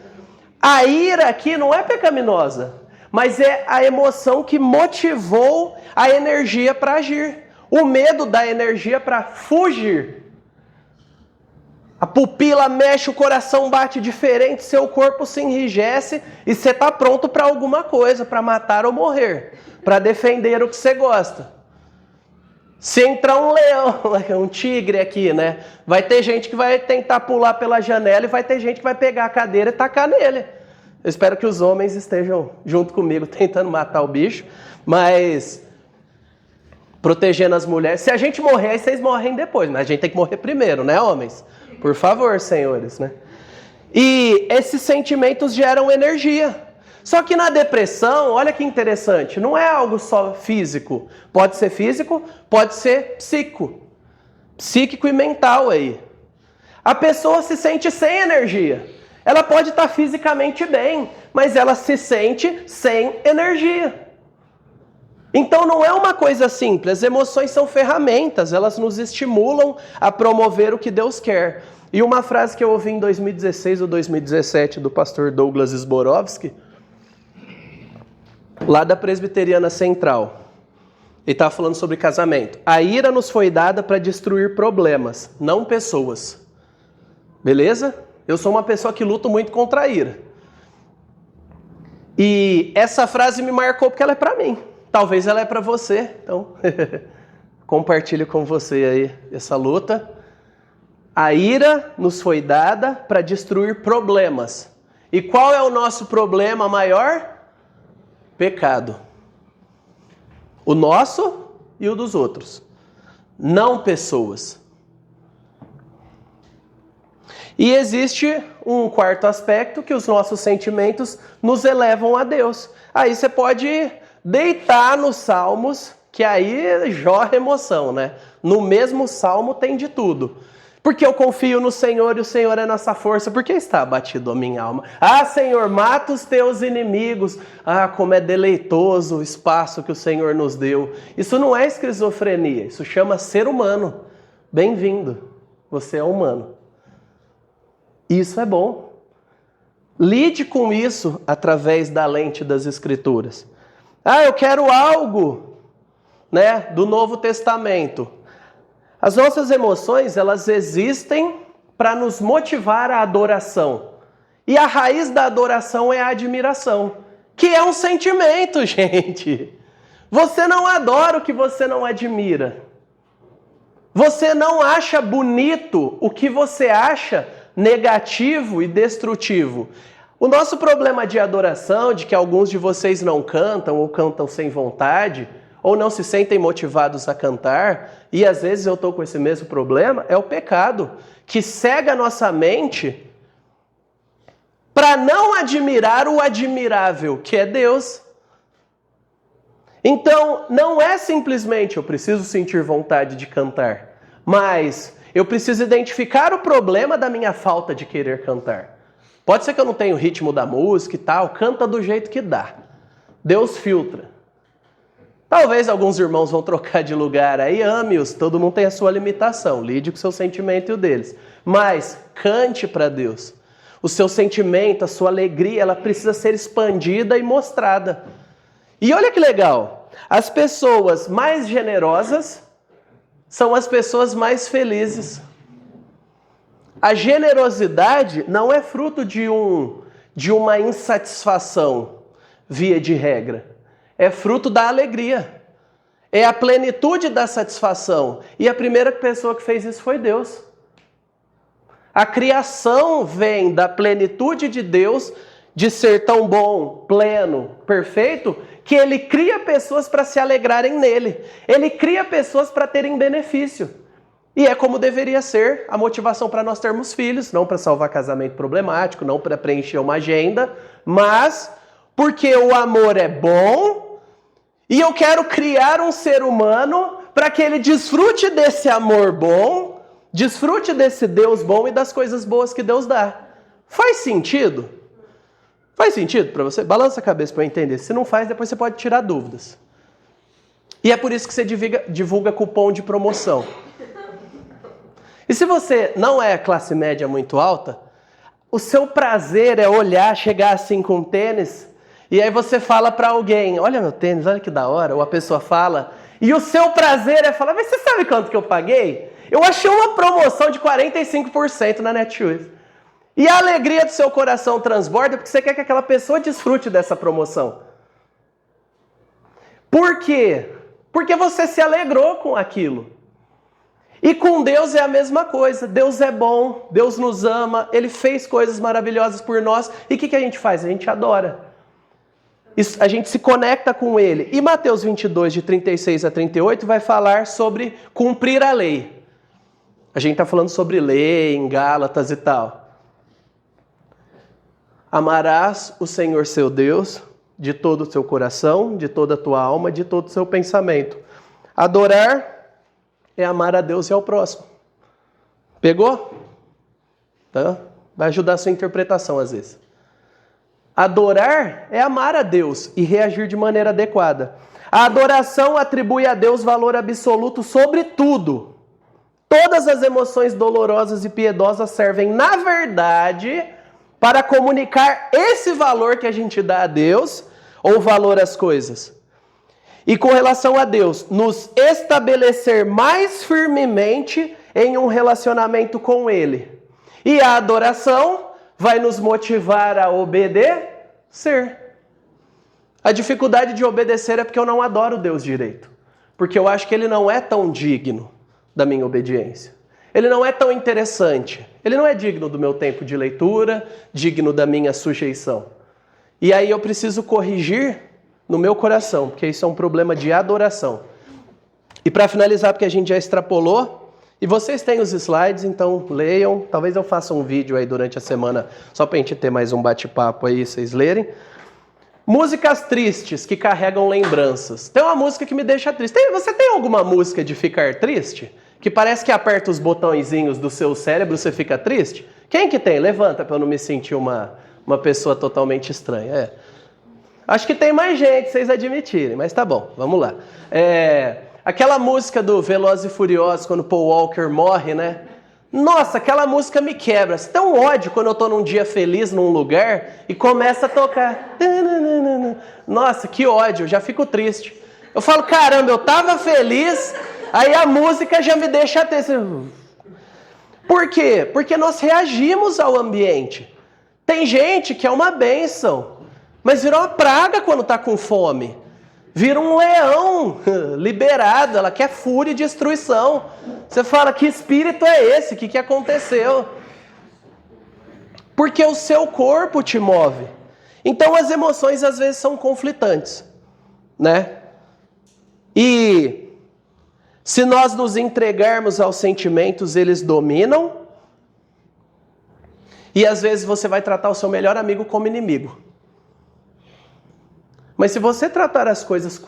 A: A ira aqui não é pecaminosa, mas é a emoção que motivou a energia para agir. O medo dá energia para fugir. A pupila mexe, o coração bate diferente, seu corpo se enrijece e você está pronto para alguma coisa, para matar ou morrer, para defender o que você gosta. Se entrar um leão, um tigre aqui, né? Vai ter gente que vai tentar pular pela janela e vai ter gente que vai pegar a cadeira e tacar nele. Eu espero que os homens estejam junto comigo tentando matar o bicho, mas protegendo as mulheres. Se a gente morrer, aí vocês morrem depois, mas a gente tem que morrer primeiro, né, homens? Por favor, senhores, né? E esses sentimentos geram energia. Só que na depressão, olha que interessante, não é algo só físico. Pode ser físico, pode ser psíquico e mental aí. A pessoa se sente sem energia. Ela pode estar fisicamente bem, mas ela se sente sem energia. Então não é uma coisa simples, as emoções são ferramentas, elas nos estimulam a promover o que Deus quer. E uma frase que eu ouvi em 2016 ou 2017 do pastor Douglas Zborowski, lá da Presbiteriana Central. Ele estava falando sobre casamento. A ira nos foi dada para destruir problemas, não pessoas. Beleza? Eu sou uma pessoa que luta muito contra a ira. E essa frase me marcou porque ela é para mim. Talvez ela é para você. Então, compartilho com você aí essa luta. A ira nos foi dada para destruir problemas. E qual é o nosso problema maior? Pecado. O nosso e o dos outros. Não pessoas. E existe um quarto aspecto que os nossos sentimentos nos elevam a Deus. Aí você pode deitar nos salmos, que aí jorra emoção, né? No mesmo salmo tem de tudo. Porque eu confio no Senhor e o Senhor é nossa força. Por que está abatido a minha alma? Ah, Senhor, mata os teus inimigos. Ah, como é deleitoso o espaço que o Senhor nos deu. Isso não é esquizofrenia, isso chama ser humano. Bem-vindo. você é humano. Isso é bom. Lide com isso através da lente das Escrituras. Ah, eu quero algo, né, do Novo Testamento. As nossas emoções, elas existem para nos motivar à adoração. E a raiz da adoração é a admiração, que é um sentimento, gente. Você não adora o que você não admira. Você não acha bonito o que você acha negativo e destrutivo. O nosso problema de adoração, de que alguns de vocês não cantam ou cantam sem vontade, ou não se sentem motivados a cantar, e às vezes eu estou com esse mesmo problema, é o pecado, que cega a nossa mente para não admirar o admirável, que é Deus. Então, não é simplesmente eu preciso sentir vontade de cantar, mas eu preciso identificar o problema da minha falta de querer cantar. Pode ser que eu não tenha o ritmo da música e tal, canta do jeito que dá. Deus filtra. Talvez alguns irmãos vão trocar de lugar aí, ame-os, todo mundo tem a sua limitação, lide com o seu sentimento e o deles. Mas cante para Deus. O seu sentimento, a sua alegria, ela precisa ser expandida e mostrada. E olha que legal, as pessoas mais generosas são as pessoas mais felizes. A generosidade não é fruto de uma insatisfação, via de regra. É fruto da alegria. É a plenitude da satisfação. E a primeira pessoa que fez isso foi Deus. A criação vem da plenitude de Deus, de ser tão bom, pleno, perfeito, que Ele cria pessoas para se alegrarem nele. Ele cria pessoas para terem benefício. E é como deveria ser a motivação para nós termos filhos, não para salvar casamento problemático, não para preencher uma agenda, mas porque o amor é bom e eu quero criar um ser humano para que ele desfrute desse amor bom, desfrute desse Deus bom e das coisas boas que Deus dá. Faz sentido? Faz sentido para você? Balança a cabeça para eu entender. Se não faz, depois você pode tirar dúvidas. E é por isso que você divulga cupom de promoção. E se você não é classe média muito alta, o seu prazer é olhar, chegar assim com um tênis, e aí você fala para alguém, olha meu tênis, olha que da hora, ou a pessoa fala, e o seu prazer é falar, mas você sabe quanto que eu paguei? Eu achei uma promoção de 45% na Netshoes. E a alegria do seu coração transborda porque você quer que aquela pessoa desfrute dessa promoção. Por quê? Porque você se alegrou com aquilo. E com Deus é a mesma coisa. Deus é bom, Deus nos ama, Ele fez coisas maravilhosas por nós. E o que a gente faz? A gente adora. A gente se conecta com Ele. E Mateus 22, de 36 a 38, vai falar sobre cumprir a lei. A gente está falando sobre lei em Gálatas e tal. Amarás o Senhor seu Deus de todo o seu coração, de toda a tua alma, de todo o seu pensamento. Adorar é amar a Deus e ao próximo. Pegou? Tá? Vai ajudar a sua interpretação às vezes. Adorar é amar a Deus e reagir de maneira adequada. A adoração atribui a Deus valor absoluto sobre tudo. Todas as emoções dolorosas e piedosas servem, na verdade, para comunicar esse valor que a gente dá a Deus, ou valor às coisas. E com relação a Deus, nos estabelecer mais firmemente em um relacionamento com Ele. E a adoração vai nos motivar a obedecer. A dificuldade de obedecer é porque eu não adoro Deus direito. Porque eu acho que Ele não é tão digno da minha obediência. Ele não é tão interessante. Ele não é digno do meu tempo de leitura, digno da minha sujeição. E aí eu preciso corrigir no meu coração, porque isso é um problema de adoração. E para finalizar, porque a gente já extrapolou, e vocês têm os slides, então leiam. Talvez eu faça um vídeo aí durante a semana, só para a gente ter mais um bate-papo aí, vocês lerem. Músicas tristes que carregam lembranças. Tem uma música que me deixa triste. Você tem alguma música de ficar triste? Que parece que aperta os botõezinhos do seu cérebro, você fica triste? Quem que tem? Levanta para eu não me sentir uma pessoa totalmente estranha. Acho que tem mais gente, vocês admitirem, mas tá bom, vamos lá. Aquela música do Velozes e Furiosos, quando Paul Walker morre, né? Nossa, aquela música me quebra. Você tem um ódio quando eu tô num dia feliz num lugar e começa a tocar. Nossa, que ódio, eu já fico triste. Eu falo, caramba, eu tava feliz, aí a música já me deixa triste. Por quê? Porque nós reagimos ao ambiente. Tem gente que é uma bênção, mas virou uma praga quando tá com fome. Vira um leão liberado, ela quer fúria e destruição. Você fala, que espírito é esse? O que aconteceu? Porque o seu corpo te move. Então as emoções às vezes são conflitantes, né? E se nós nos entregarmos aos sentimentos, eles dominam. E às vezes você vai tratar o seu melhor amigo como inimigo. Mas se você tratar as coisas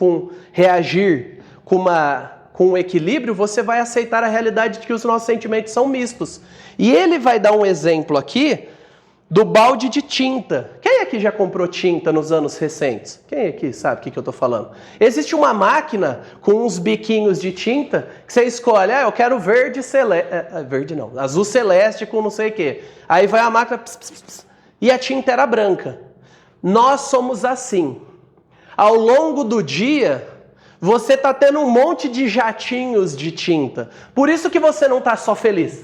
A: reagir com equilíbrio, você vai aceitar a realidade de que os nossos sentimentos são mistos. E ele vai dar um exemplo aqui do balde de tinta. Quem aqui já comprou tinta nos anos recentes? Quem aqui sabe o que eu estou falando? Existe uma máquina com uns biquinhos de tinta que você escolhe, eu quero verde celeste, verde não, azul celeste com não sei o quê. Aí vai a máquina, e a tinta era branca. Nós somos assim. Ao longo do dia, você está tendo um monte de jatinhos de tinta. Por isso que você não está só feliz.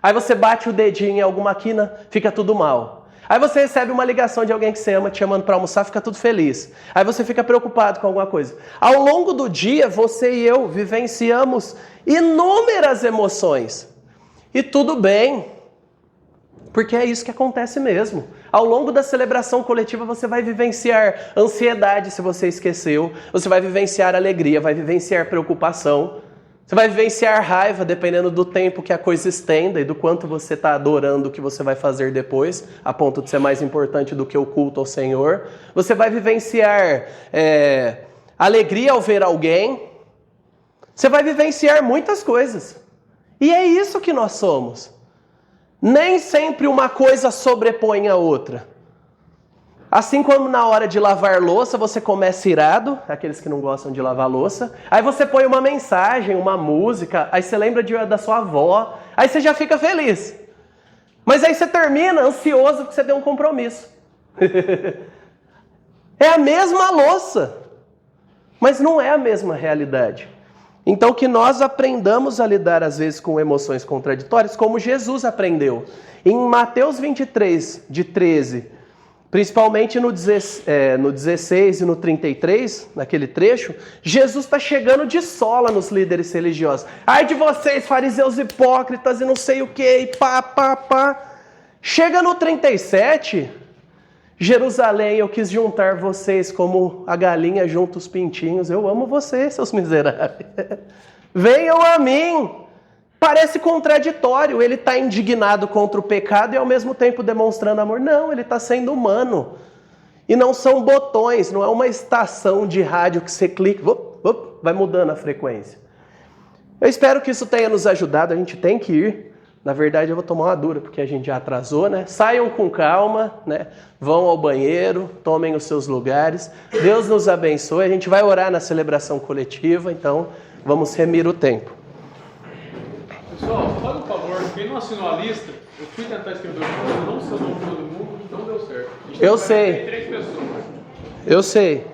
A: Aí você bate o dedinho em alguma quina, fica tudo mal. Aí você recebe uma ligação de alguém que você ama te chamando para almoçar, fica tudo feliz. Aí você fica preocupado com alguma coisa. Ao longo do dia, você e eu vivenciamos inúmeras emoções. E tudo bem, porque é isso que acontece mesmo. Ao longo da celebração coletiva, você vai vivenciar ansiedade se você esqueceu. Você vai vivenciar alegria, vai vivenciar preocupação. Você vai vivenciar raiva, dependendo do tempo que a coisa estenda e do quanto você está adorando o que você vai fazer depois, a ponto de ser mais importante do que o culto ao Senhor. Você vai vivenciar alegria ao ver alguém. Você vai vivenciar muitas coisas. E é isso que nós somos. Nem sempre uma coisa sobrepõe a outra. Assim como na hora de lavar louça, você começa irado, aqueles que não gostam de lavar louça, aí você põe uma mensagem, uma música, aí você lembra da sua avó, aí você já fica feliz. Mas aí você termina ansioso porque você tem um compromisso. É a mesma louça, mas não é a mesma realidade. Então que nós aprendamos a lidar às vezes com emoções contraditórias, como Jesus aprendeu. Em Mateus 23, de 13, principalmente no 16 e no 33, naquele trecho, Jesus está chegando de sola nos líderes religiosos. Ai de vocês, fariseus hipócritas e não sei o que, e pá. Chega no 37... Jerusalém, eu quis juntar vocês como a galinha junta os pintinhos. Eu amo vocês, seus miseráveis. Venham a mim. Parece contraditório. Ele está indignado contra o pecado e ao mesmo tempo demonstrando amor. Não, ele está sendo humano. E não são botões, não é uma estação de rádio que você clica, vai mudando a frequência. Eu espero que isso tenha nos ajudado. A gente tem que ir. Na verdade, eu vou tomar uma dura, porque a gente já atrasou, né? Saiam com calma, né? Vão ao banheiro, tomem os seus lugares. Deus nos abençoe. A gente vai orar na celebração coletiva, então vamos remir o tempo.
J: Pessoal, faz um favor, quem não assinou a lista, eu fui tentar escrever o nome, não sei o nome de todo mundo, não deu certo.
A: Eu sei.
J: Tem 3 pessoas.
A: Eu sei.